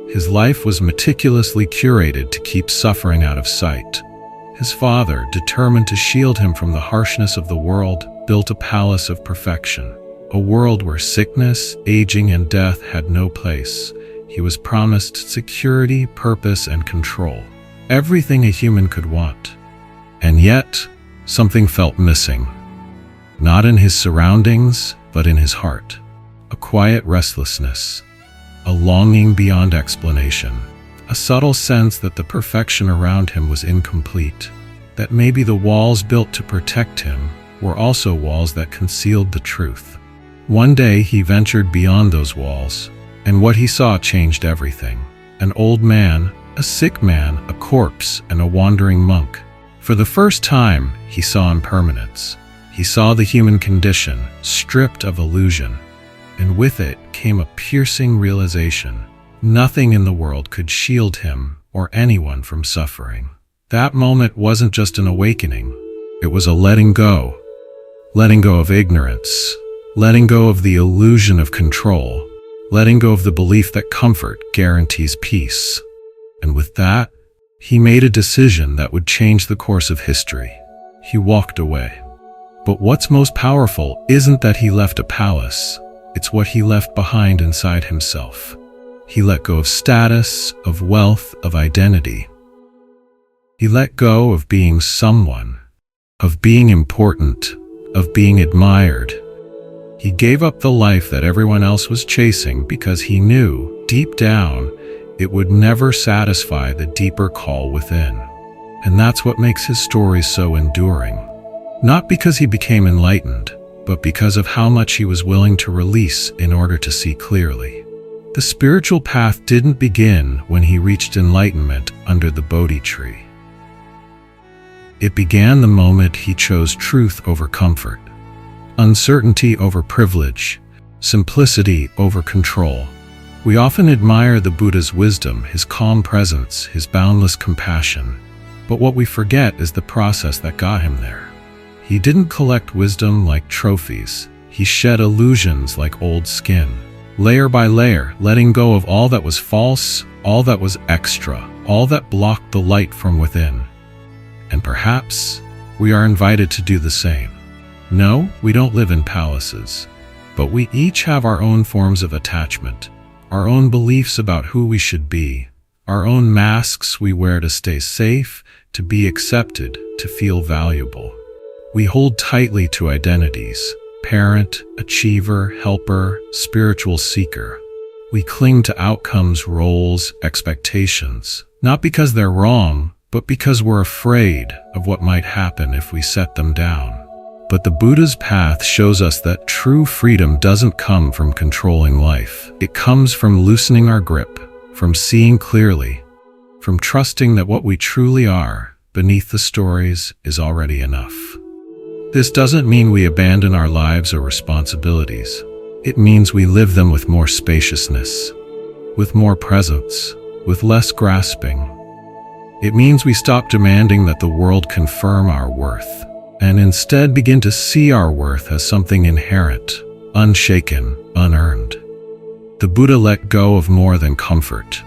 His life was meticulously curated to keep suffering out of sight. His father, determined to shield him from the harshness of the world, built a palace of perfection. A world where sickness, aging, and death had no place. He was promised security, purpose, and control. Everything a human could want. And yet, something felt missing. Not in his surroundings, but in his heart. A quiet restlessness. A longing beyond explanation. A subtle sense that the perfection around him was incomplete. That maybe the walls built to protect him were also walls that concealed the truth. One day he ventured beyond those walls, and what he saw changed everything. An old man, a sick man, a corpse, and a wandering monk. For the first time, he saw impermanence. He saw the human condition, stripped of illusion. And with it came a piercing realization. Nothing in the world could shield him or anyone from suffering. That moment wasn't just an awakening. It was a letting go. Letting go of ignorance. Letting go of the illusion of control. Letting go of the belief that comfort guarantees peace. And with that, he made a decision that would change the course of history. He walked away. But what's most powerful isn't that he left a palace. It's what he left behind inside himself. He let go of status, of wealth, of identity. He let go of being someone, of being important, of being admired. He gave up the life that everyone else was chasing because he knew, deep down, it would never satisfy the deeper call within. And that's what makes his story so enduring. Not because he became enlightened, but because of how much he was willing to release in order to see clearly. The spiritual path didn't begin when he reached enlightenment under the Bodhi tree. It began the moment he chose truth over comfort, uncertainty over privilege, simplicity over control. We often admire the Buddha's wisdom, his calm presence, his boundless compassion. But what we forget is the process that got him there. He didn't collect wisdom like trophies. He shed illusions like old skin. Layer by layer, letting go of all that was false, all that was extra, all that blocked the light from within. And perhaps we are invited to do the same. No, we don't live in palaces, but we each have our own forms of attachment, our own beliefs about who we should be, our own masks we wear to stay safe, to be accepted, to feel valuable. We hold tightly to identities, parent, achiever, helper, spiritual seeker. We cling to outcomes, roles, expectations, not because they're wrong, but because we're afraid of what might happen if we set them down. But the Buddha's path shows us that true freedom doesn't come from controlling life. It comes from loosening our grip, from seeing clearly, from trusting that what we truly are, beneath the stories, is already enough. This doesn't mean we abandon our lives or responsibilities. It means we live them with more spaciousness, with more presence, with less grasping. It means we stop demanding that the world confirm our worth, and instead begin to see our worth as something inherent, unshaken, unearned. The Buddha let go of more than comfort.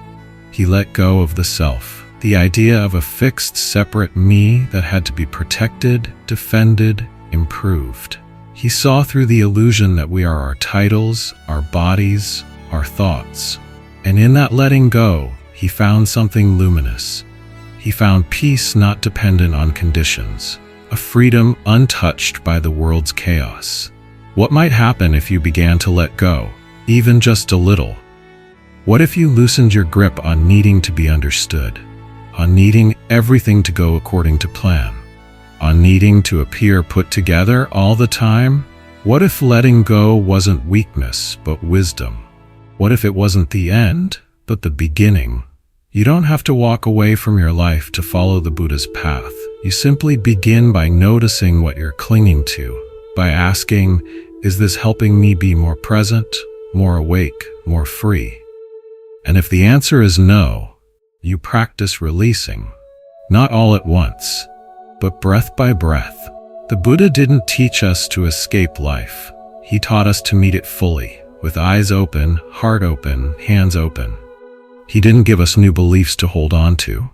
He let go of the self, the idea of a fixed, separate me that had to be protected, defended, improved. He saw through the illusion that we are our titles, our bodies, our thoughts. And in that letting go, he found something luminous. He found peace not dependent on conditions, a freedom untouched by the world's chaos. What might happen if you began to let go, even just a little? What if you loosened your grip on needing to be understood, on needing everything to go according to plan, on needing to appear put together all the time? What if letting go wasn't weakness, but wisdom? What if it wasn't the end, but the beginning? You don't have to walk away from your life to follow the Buddha's path. You simply begin by noticing what you're clinging to, by asking, is this helping me be more present, more awake, more free? And if the answer is no, you practice releasing, not all at once, but breath by breath. The Buddha didn't teach us to escape life. He taught us to meet it fully, with eyes open, heart open, hands open. He didn't give us new beliefs to hold on to.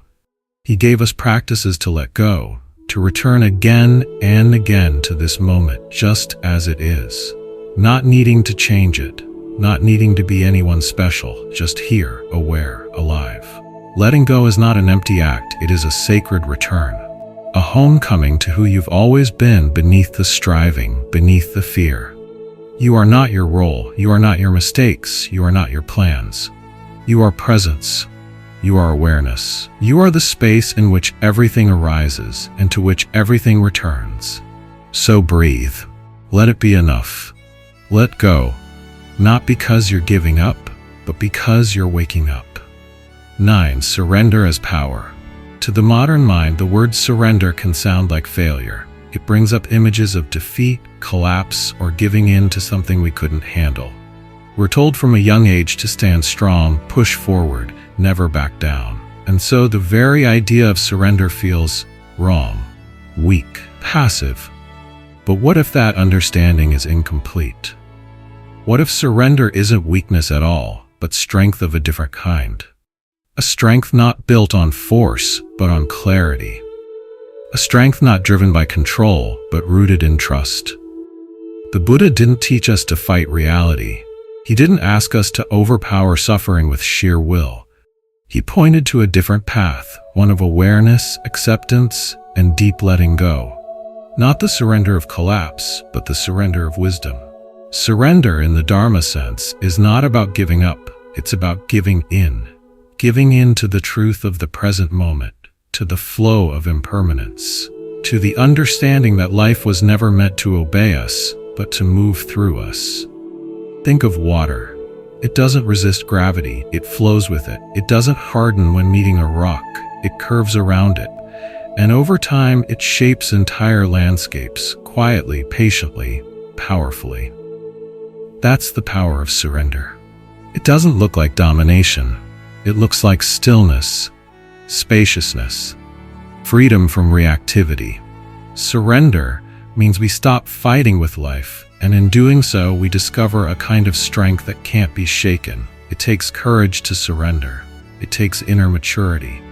He gave us practices to let go, to return again and again to this moment, just as it is, not needing to change it, not needing to be anyone special, just here, aware, alive. Letting go is not an empty act, it is a sacred return, a homecoming to who you've always been beneath the striving, beneath the fear. You are not your role, you are not your mistakes, you are not your plans. You are presence. You are awareness. You are the space in which everything arises and to which everything returns. So breathe. Let it be enough. Let go, not because you're giving up, but because you're waking up. 9. Surrender as power. To the modern mind, the word surrender can sound like failure. It brings up images of defeat, collapse, or giving in to something we couldn't handle. We're told from a young age to stand strong, push forward, never back down. And so the very idea of surrender feels wrong, weak, passive. But what if that understanding is incomplete? What if surrender isn't weakness at all, but strength of a different kind? A strength not built on force, but on clarity. A strength not driven by control, but rooted in trust. The Buddha didn't teach us to fight reality. He didn't ask us to overpower suffering with sheer will. He pointed to a different path, one of awareness, acceptance, and deep letting go. Not the surrender of collapse, but the surrender of wisdom. Surrender, in the Dharma sense, is not about giving up. It's about giving in. Giving in to the truth of the present moment, to the flow of impermanence, to the understanding that life was never meant to obey us, but to move through us. Think of water. It doesn't resist gravity, it flows with it. It doesn't harden when meeting a rock, it curves around it. And over time, it shapes entire landscapes, quietly, patiently, powerfully. That's the power of surrender. It doesn't look like domination. It looks like stillness, spaciousness, freedom from reactivity. Surrender means we stop fighting with life, and in doing so, we discover a kind of strength that can't be shaken. It takes courage to surrender. It takes inner maturity.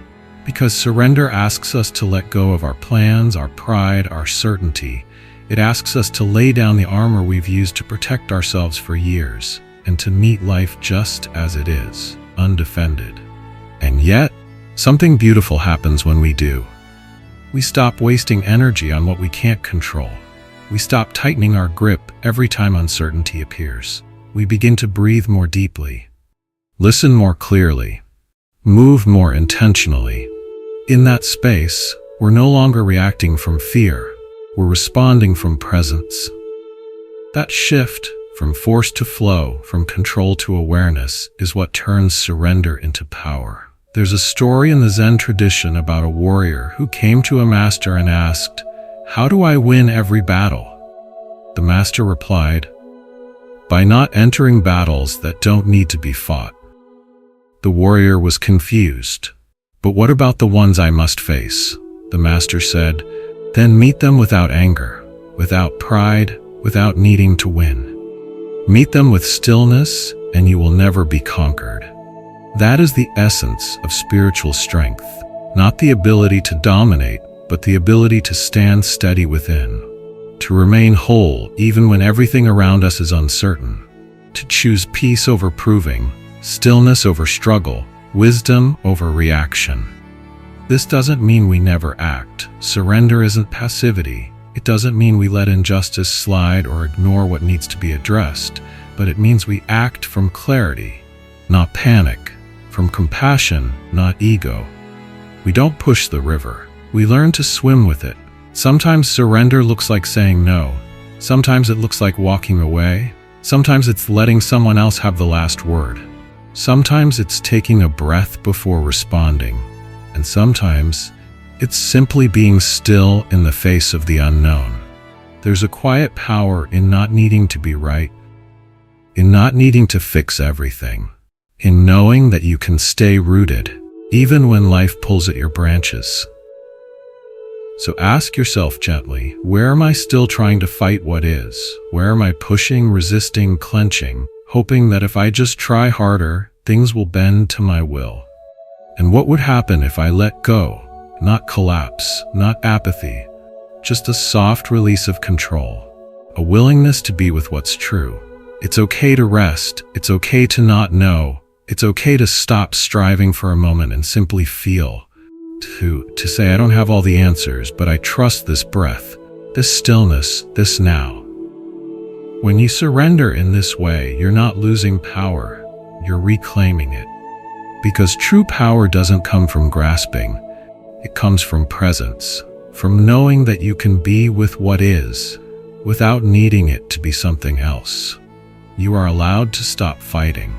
Because surrender asks us to let go of our plans, our pride, our certainty. It asks us to lay down the armor we've used to protect ourselves for years, and to meet life just as it is, undefended. And yet, something beautiful happens when we do. We stop wasting energy on what we can't control. We stop tightening our grip every time uncertainty appears. We begin to breathe more deeply, listen more clearly, move more intentionally. In that space, we're no longer reacting from fear. We're responding from presence. That shift from force to flow, from control to awareness, is what turns surrender into power. There's a story in the Zen tradition about a warrior who came to a master and asked, "How do I win every battle?" The master replied, "By not entering battles that don't need to be fought." The warrior was confused. "But what about the ones I must face?" The master said, "Then meet them without anger, without pride, without needing to win. Meet them with stillness, and you will never be conquered." That is the essence of spiritual strength, not the ability to dominate, but the ability to stand steady within, to remain whole even when everything around us is uncertain, to choose peace over proving, stillness over struggle, wisdom over reaction. This doesn't mean we never act. Surrender isn't passivity. It doesn't mean we let injustice slide or ignore what needs to be addressed, but it means we act from clarity, not panic, from compassion, not ego. We don't push the river. We learn to swim with it. Sometimes surrender looks like saying no. Sometimes it looks like walking away. Sometimes it's letting someone else have the last word. Sometimes it's taking a breath before responding. And sometimes it's simply being still in the face of the unknown. There's a quiet power in not needing to be right, in not needing to fix everything, in knowing that you can stay rooted, even when life pulls at your branches. So ask yourself gently, where am I still trying to fight what is? Where am I pushing, resisting, clenching, hoping that if I just try harder, things will bend to my will? And what would happen if I let go? Not collapse, not apathy, just a soft release of control, a willingness to be with what's true. It's okay to rest, it's okay to not know, it's okay to stop striving for a moment and simply feel, to say I don't have all the answers, but I trust this breath, this stillness, this now. When you surrender in this way, you're not losing power, you're reclaiming it. Because true power doesn't come from grasping, it comes from presence, from knowing that you can be with what is, without needing it to be something else. You are allowed to stop fighting.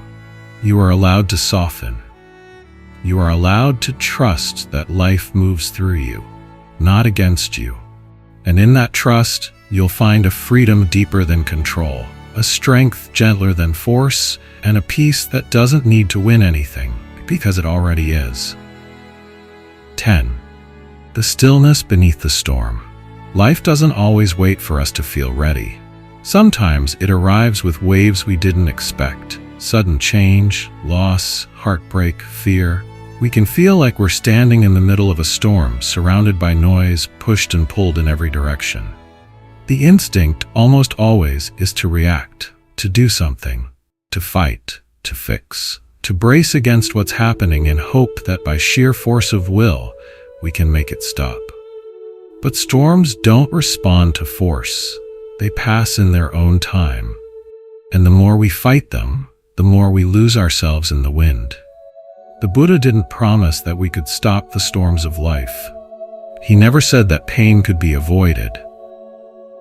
You are allowed to soften. You are allowed to trust that life moves through you, not against you. And in that trust, you'll find a freedom deeper than control, a strength gentler than force, and a peace that doesn't need to win anything, because it already is. 10. The stillness beneath the storm. Life doesn't always wait for us to feel ready. Sometimes it arrives with waves we didn't expect. Sudden change, loss, heartbreak, fear. We can feel like we're standing in the middle of a storm, surrounded by noise, pushed and pulled in every direction. The instinct, almost always, is to react, to do something, to fight, to fix, to brace against what's happening in hope that by sheer force of will, we can make it stop. But storms don't respond to force. They pass in their own time. And the more we fight them, the more we lose ourselves in the wind. The Buddha didn't promise that we could stop the storms of life. He never said that pain could be avoided.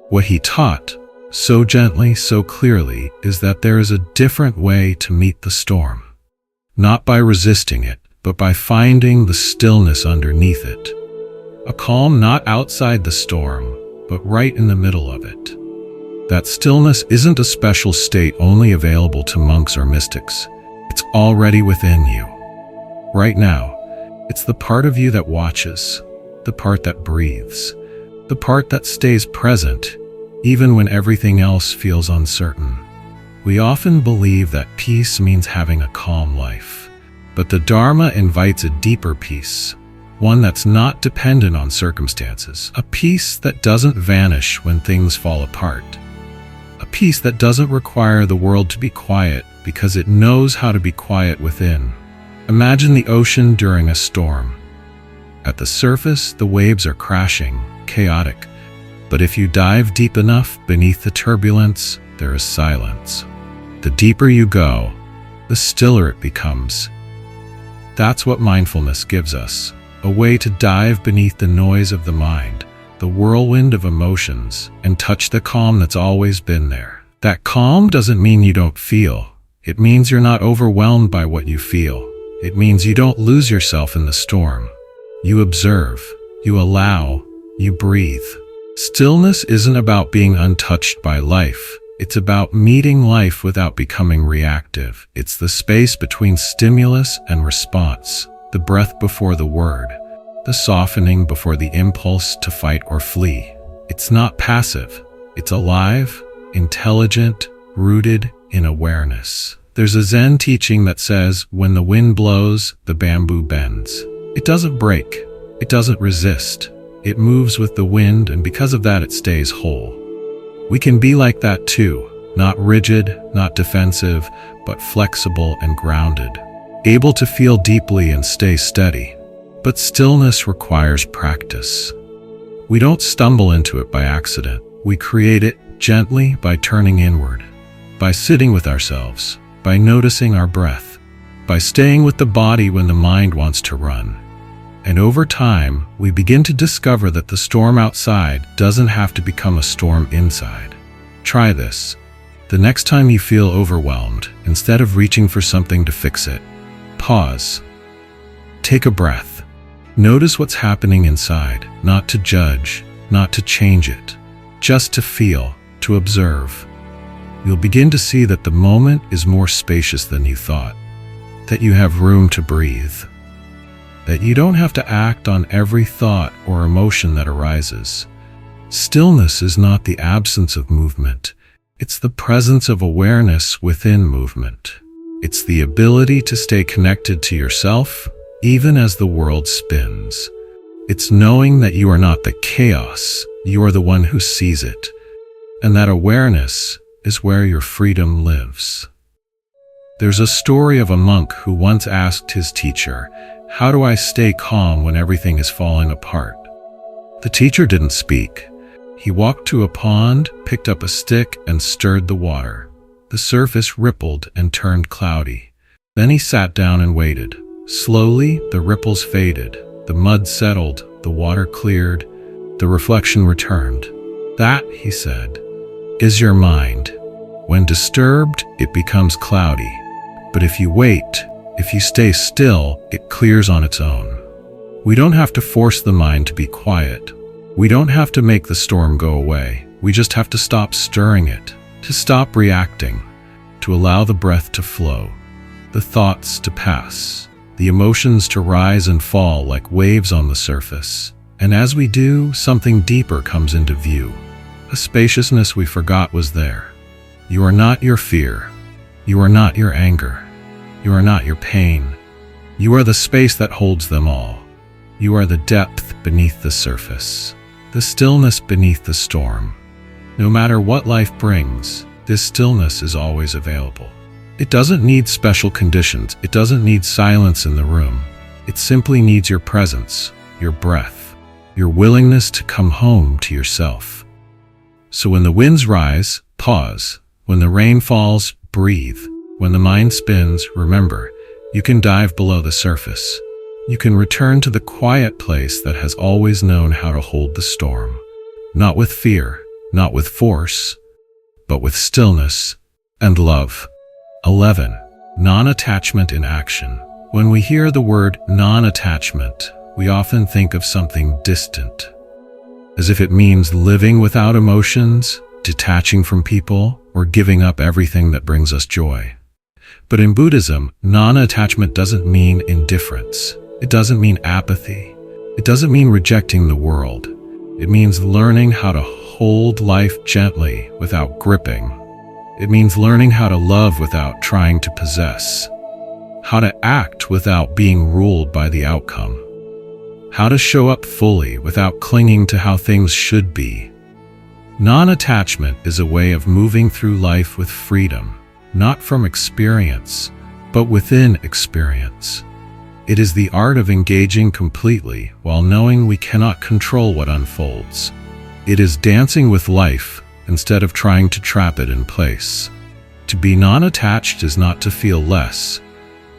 What he taught, so gently, so clearly, is that there is a different way to meet the storm. Not by resisting it, but by finding the stillness underneath it. A calm not outside the storm, but right in the middle of it. That stillness isn't a special state only available to monks or mystics. It's already within you. Right now, it's the part of you that watches, the part that breathes, the part that stays present, even when everything else feels uncertain. We often believe that peace means having a calm life, but the Dharma invites a deeper peace, one that's not dependent on circumstances, a peace that doesn't vanish when things fall apart, a peace that doesn't require the world to be quiet because it knows how to be quiet within. Imagine the ocean during a storm. At the surface, the waves are crashing, chaotic, But if you dive deep enough beneath the turbulence, there is silence. The deeper you go, the stiller it becomes. That's what mindfulness gives us, a way to dive beneath the noise of the mind, the whirlwind of emotions, and touch the calm that's always been there. That calm doesn't mean you don't feel. It means you're not overwhelmed by what you feel. It means you don't lose yourself in the storm. You observe, you allow, you breathe. Stillness isn't about being untouched by life. It's about meeting life without becoming reactive. It's the space between stimulus and response, the breath before the word, the softening before the impulse to fight or flee. It's not passive. It's alive, intelligent, rooted in awareness. There's a Zen teaching that says, when the wind blows, the bamboo bends. It doesn't break. It doesn't resist. It moves with the wind, and because of that, it stays whole. We can be like that too, not rigid, not defensive, but flexible and grounded, able to feel deeply and stay steady. But stillness requires practice. We don't stumble into it by accident. We create it gently by turning inward, by sitting with ourselves, by noticing our breath, by staying with the body when the mind wants to run. And over time, we begin to discover that the storm outside doesn't have to become a storm inside. Try this. The next time you feel overwhelmed, instead of reaching for something to fix it, pause. Take a breath. Notice what's happening inside, not to judge, not to change it, just to feel, to observe. You'll begin to see that the moment is more spacious than you thought, that you have room to breathe, that you don't have to act on every thought or emotion that arises. Stillness is not the absence of movement. It's the presence of awareness within movement. It's the ability to stay connected to yourself, even as the world spins. It's knowing that you are not the chaos, you are the one who sees it. And that awareness is where your freedom lives. There's a story of a monk who once asked his teacher, "How do I stay calm when everything is falling apart?" The teacher didn't speak. He walked to a pond, picked up a stick, and stirred the water. The surface rippled and turned cloudy. Then he sat down and waited. Slowly, the ripples faded. The mud settled, the water cleared, the reflection returned. "That," he said, "is your mind. When disturbed, it becomes cloudy. But if you wait, if you stay still, it clears on its own." We don't have to force the mind to be quiet. We don't have to make the storm go away. We just have to stop stirring it, to stop reacting, to allow the breath to flow, the thoughts to pass, the emotions to rise and fall like waves on the surface. And as we do, something deeper comes into view, a spaciousness we forgot was there. You are not your fear. You are not your anger. You are not your pain. You are the space that holds them all. You are the depth beneath the surface, the stillness beneath the storm. No matter what life brings, this stillness is always available. It doesn't need special conditions. It doesn't need silence in the room. It simply needs your presence, your breath, your willingness to come home to yourself. So when the winds rise, pause. When the rain falls, breathe. When the mind spins, remember, you can dive below the surface. You can return to the quiet place that has always known how to hold the storm. Not with fear, not with force, but with stillness and love. 11. Non-attachment in action. When we hear the word non-attachment, we often think of something distant, as if it means living without emotions, detaching from people, or giving up everything that brings us joy. But in Buddhism, non-attachment doesn't mean indifference. It doesn't mean apathy. It doesn't mean rejecting the world. It means learning how to hold life gently without gripping. It means learning how to love without trying to possess, how to act without being ruled by the outcome, how to show up fully without clinging to how things should be. Non-attachment is a way of moving through life with freedom, not from experience, but within experience. It is the art of engaging completely while knowing we cannot control what unfolds. It is dancing with life instead of trying to trap it in place. To be non-attached is not to feel less,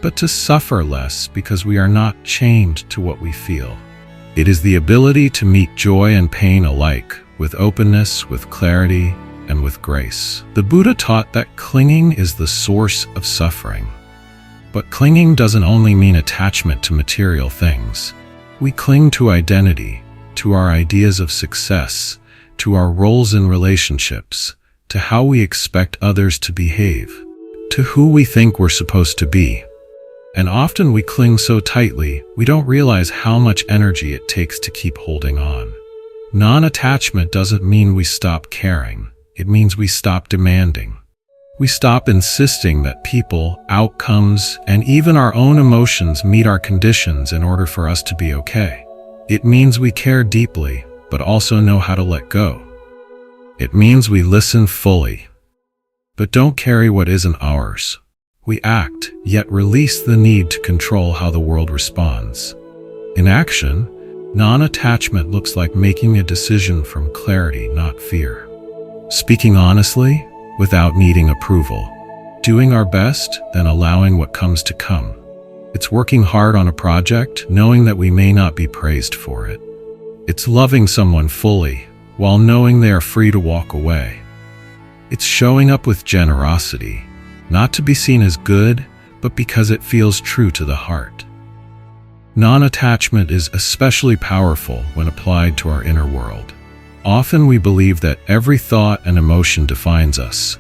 but to suffer less because we are not chained to what we feel. It is the ability to meet joy and pain alike, with openness, with clarity, and with grace. The Buddha taught that clinging is the source of suffering. But clinging doesn't only mean attachment to material things. We cling to identity, to our ideas of success, to our roles in relationships, to how we expect others to behave, to who we think we're supposed to be. And often we cling so tightly, we don't realize how much energy it takes to keep holding on. Non-attachment doesn't mean we stop caring. It means we stop demanding. We stop insisting that people, outcomes, and even our own emotions meet our conditions in order for us to be okay. It means we care deeply, but also know how to let go. It means we listen fully, but don't carry what isn't ours. We act, yet release the need to control how the world responds. In action, non-attachment looks like making a decision from clarity, not fear. Speaking honestly, without needing approval. Doing our best, then allowing what comes to come. It's working hard on a project, knowing that we may not be praised for it. It's loving someone fully, while knowing they are free to walk away. It's showing up with generosity, not to be seen as good, but because it feels true to the heart. Non-attachment is especially powerful when applied to our inner world. Often we believe that every thought and emotion defines us.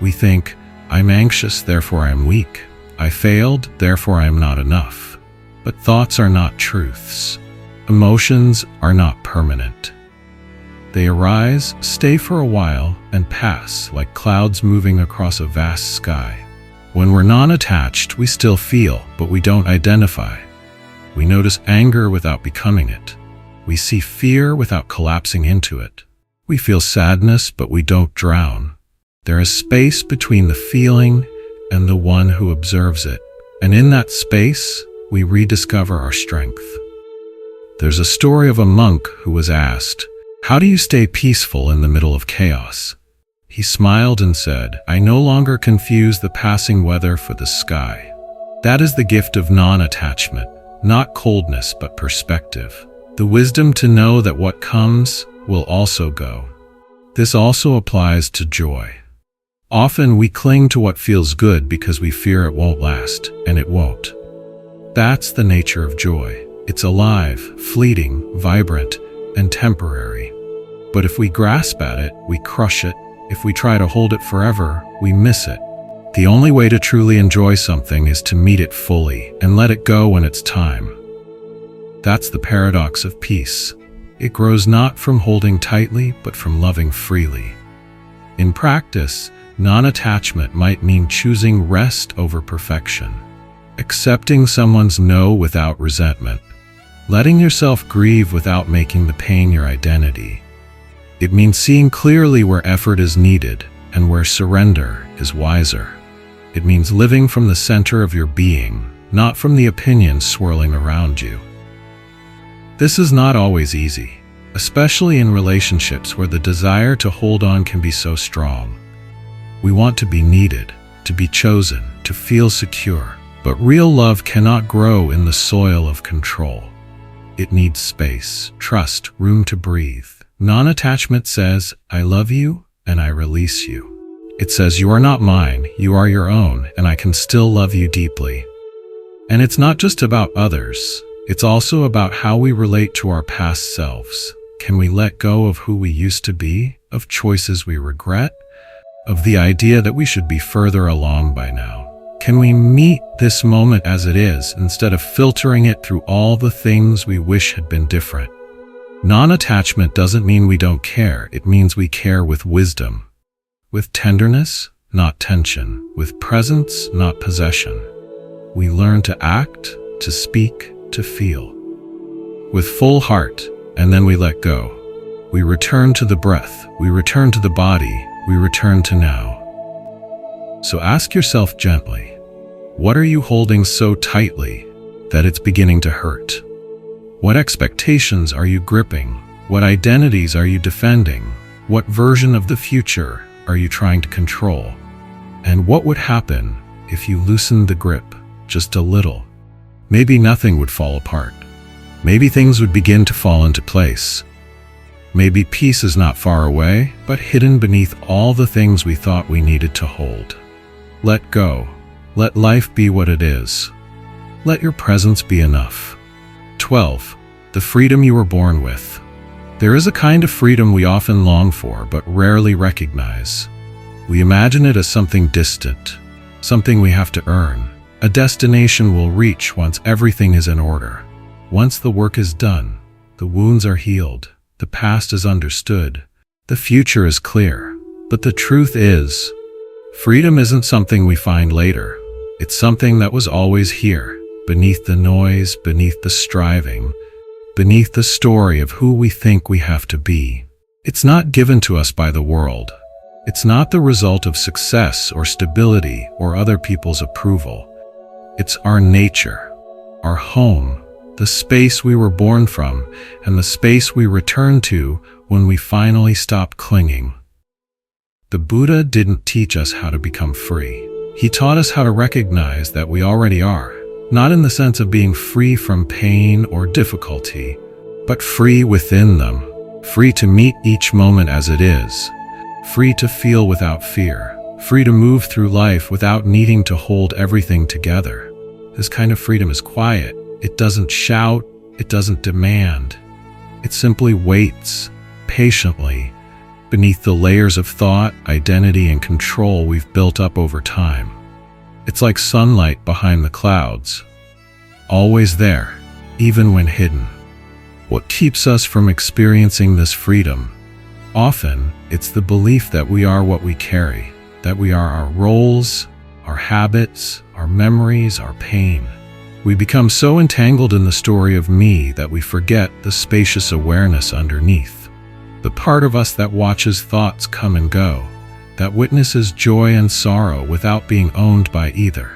We think, I'm anxious, therefore I'm weak. I failed, therefore I am not enough. But thoughts are not truths. Emotions are not permanent. They arise, stay for a while, and pass like clouds moving across a vast sky. When we're non-attached, we still feel, but we don't identify. We notice anger without becoming it. We see fear without collapsing into it. We feel sadness, but we don't drown. There is space between the feeling and the one who observes it. And in that space, we rediscover our strength. There's a story of a monk who was asked, "How do you stay peaceful in the middle of chaos?" He smiled and said, "I no longer confuse the passing weather for the sky." That is the gift of non-attachment, not coldness but perspective. The wisdom to know that what comes will also go. This also applies to joy. Often we cling to what feels good because we fear it won't last, and it won't. That's the nature of joy. It's alive, fleeting, vibrant, and temporary. But if we grasp at it, we crush it. If we try to hold it forever, we miss it. The only way to truly enjoy something is to meet it fully and let it go when it's time. That's the paradox of peace. It grows not from holding tightly, but from loving freely. In practice, non-attachment might mean choosing rest over perfection, accepting someone's no without resentment, letting yourself grieve without making the pain your identity. It means seeing clearly where effort is needed and where surrender is wiser. It means living from the center of your being, not from the opinions swirling around you. This is not always easy, especially in relationships where the desire to hold on can be so strong. We want to be needed, to be chosen, to feel secure. But real love cannot grow in the soil of control. It needs space, trust, room to breathe. Non-attachment says, I love you and I release you. It says, you are not mine, you are your own, and I can still love you deeply. And it's not just about others. It's also about how we relate to our past selves. Can we let go of who we used to be, of choices we regret, of the idea that we should be further along by now? Can we meet this moment as it is instead of filtering it through all the things we wish had been different? Non-attachment doesn't mean we don't care. It means we care with wisdom, with tenderness, not tension, with presence, not possession. We learn to act, to speak, to feel with full heart, and then we let go. We return to the breath, we return to the body, we return to now. So ask yourself gently, what are you holding so tightly that it's beginning to hurt? What expectations are you gripping What identities are you defending? What version of the future are you trying to control? And what would happen if you loosened the grip just a little? Maybe nothing would fall apart. Maybe things would begin to fall into place. Maybe peace is not far away, but hidden beneath all the things we thought we needed to hold. Let go. Let life be what it is. Let your presence be enough. 12. The freedom you were born with. There is a kind of freedom we often long for but rarely recognize. We imagine it as something distant, something we have to earn, a destination we'll reach once everything is in order. Once the work is done, the wounds are healed, the past is understood, the future is clear. But the truth is, freedom isn't something we find later. It's something that was always here, beneath the noise, beneath the striving, beneath the story of who we think we have to be. It's not given to us by the world. It's not the result of success or stability or other people's approval. It's our nature, our home, the space we were born from, and the space we return to when we finally stop clinging. The Buddha didn't teach us how to become free. He taught us how to recognize that we already are, not in the sense of being free from pain or difficulty, but free within them, free to meet each moment as it is, free to feel without fear, free to move through life without needing to hold everything together. This kind of freedom is quiet. It doesn't shout, it doesn't demand. It simply waits, patiently, beneath the layers of thought, identity, and control we've built up over time. It's like sunlight behind the clouds, always there, even when hidden. What keeps us from experiencing this freedom? Often, it's the belief that we are what we carry, that we are our roles, our habits, our memories, our pain. We become so entangled in the story of me that we forget the spacious awareness underneath, the part of us that watches thoughts come and go, that witnesses joy and sorrow without being owned by either.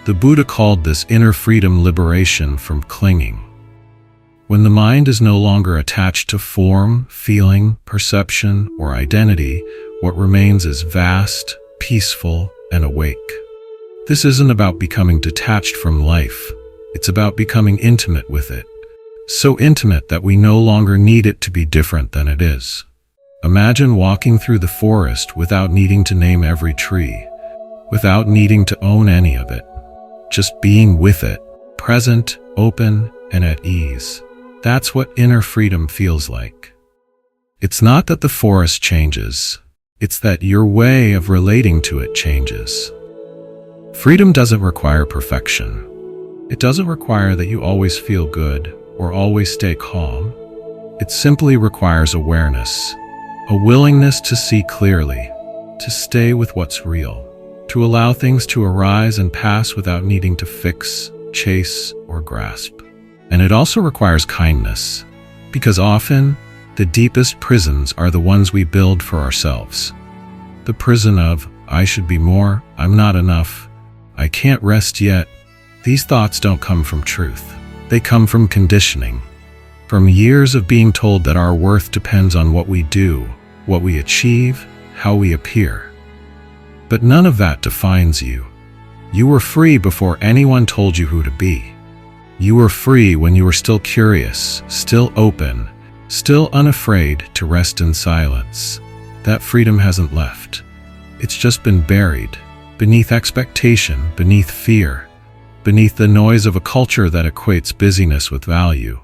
The Buddha called this inner freedom liberation from clinging. When the mind is no longer attached to form, feeling, perception, or identity, what remains is vast, peaceful, and awake. This isn't about becoming detached from life. It's about becoming intimate with it. So intimate that we no longer need it to be different than it is. Imagine walking through the forest without needing to name every tree, without needing to own any of it. Just being with it, present, open, and at ease. That's what inner freedom feels like. It's not that the forest changes. It's that your way of relating to it changes. Freedom doesn't require perfection. It doesn't require that you always feel good or always stay calm. It simply requires awareness, a willingness to see clearly, to stay with what's real, to allow things to arise and pass without needing to fix, chase, or grasp. And it also requires kindness, because often the deepest prisons are the ones we build for ourselves. The prison of, I should be more, I'm not enough, I can't rest yet. These thoughts don't come from truth. They come from conditioning, from years of being told that our worth depends on what we do, what we achieve, how we appear. But none of that defines you. You were free before anyone told you who to be. You were free when you were still curious, still open, still unafraid to rest in silence. That freedom hasn't left. It's just been buried, beneath expectation, beneath fear, beneath the noise of a culture that equates busyness with value.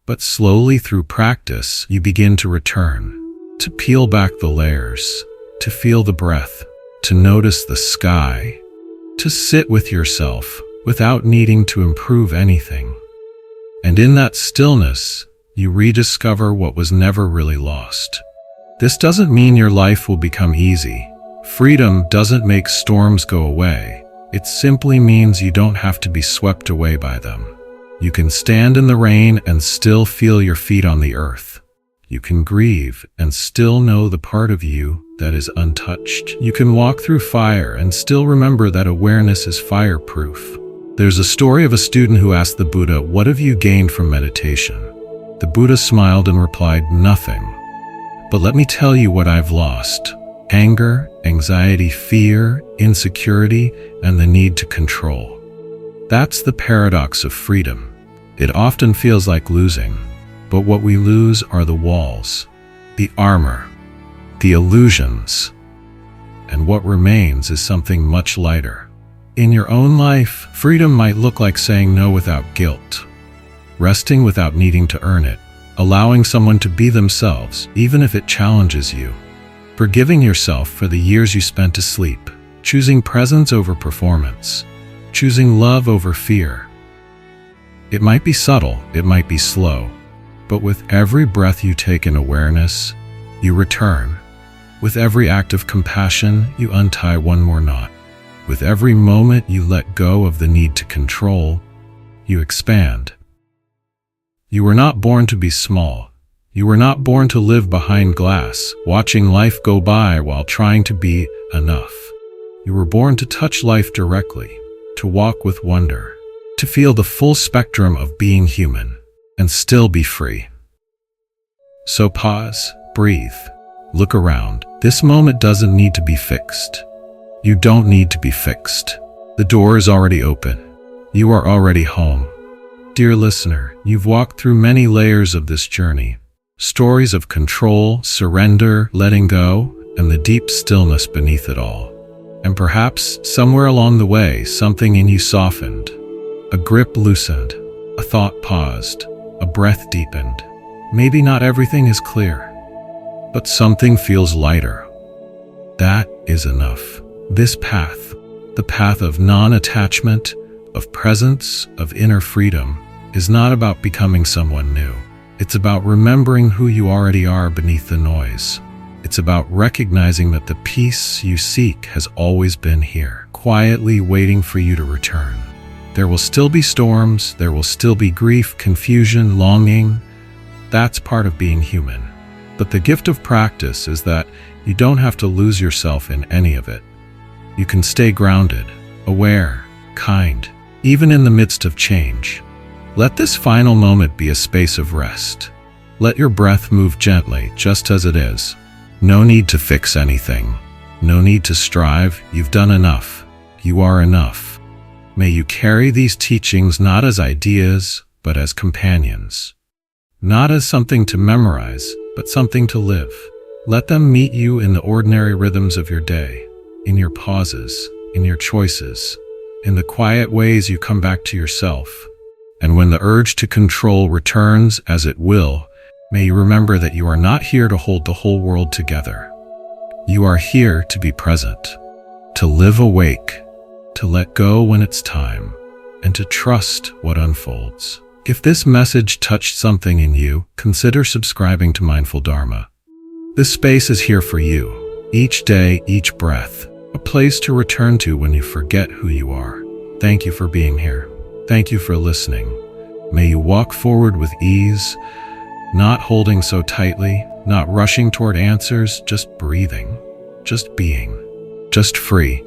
But slowly through practice, you begin to return, to peel back the layers, to feel the breath, to notice the sky, to sit with yourself without needing to improve anything. And in that stillness, you rediscover what was never really lost. This doesn't mean your life will become easy. Freedom doesn't make storms go away. It simply means you don't have to be swept away by them. You can stand in the rain and still feel your feet on the earth. You can grieve and still know the part of you that is untouched. You can walk through fire and still remember that awareness is fireproof. There's a story of a student who asked the Buddha, "What have you gained from meditation?" The Buddha smiled and replied, "Nothing. But let me tell you what I've lost: anger, anxiety, fear, insecurity, and the need to control." That's the paradox of freedom. It often feels like losing, but what we lose are the walls, the armor, the illusions, and what remains is something much lighter. In your own life, freedom might look like saying no without guilt, resting without needing to earn it, allowing someone to be themselves even if it challenges you, forgiving yourself for the years you spent asleep, choosing presence over performance, choosing love over fear. It might be subtle, it might be slow, but with every breath you take in awareness, you return. With every act of compassion, you untie one more knot. With every moment you let go of the need to control, you expand. You were not born to be small. You were not born to live behind glass, watching life go by while trying to be enough. You were born to touch life directly, to walk with wonder, to feel the full spectrum of being human, and still be free. So pause, breathe, look around. This moment doesn't need to be fixed. You don't need to be fixed. The door is already open. You are already home. Dear listener, you've walked through many layers of this journey. Stories of control, surrender, letting go, and the deep stillness beneath it all. And perhaps, somewhere along the way, something in you softened. A grip loosened, a thought paused, a breath deepened. Maybe not everything is clear, but something feels lighter. That is enough. This path, the path of non-attachment, of presence, of inner freedom, is not about becoming someone new. It's about remembering who you already are beneath the noise. It's about recognizing that the peace you seek has always been here, quietly waiting for you to return. There will still be storms, there will still be grief, confusion, longing. That's part of being human. But the gift of practice is that you don't have to lose yourself in any of it. You can stay grounded, aware, kind, even in the midst of change. Let this final moment be a space of rest. Let your breath move gently, just as it is. No need to fix anything. No need to strive. You've done enough. You are enough. May you carry these teachings not as ideas, but as companions. Not as something to memorize, but something to live. Let them meet you in the ordinary rhythms of your day, in your pauses, in your choices, in the quiet ways you come back to yourself. And when the urge to control returns, as it will, may you remember that you are not here to hold the whole world together. You are here to be present, to live awake, to let go when it's time, and to trust what unfolds. If this message touched something in you, consider subscribing to Mindful Dharma. This space is here for you, each day, each breath, a place to return to when you forget who you are. Thank you for being here. Thank you for listening. May you walk forward with ease, not holding so tightly, not rushing toward answers, just breathing, just being, just free.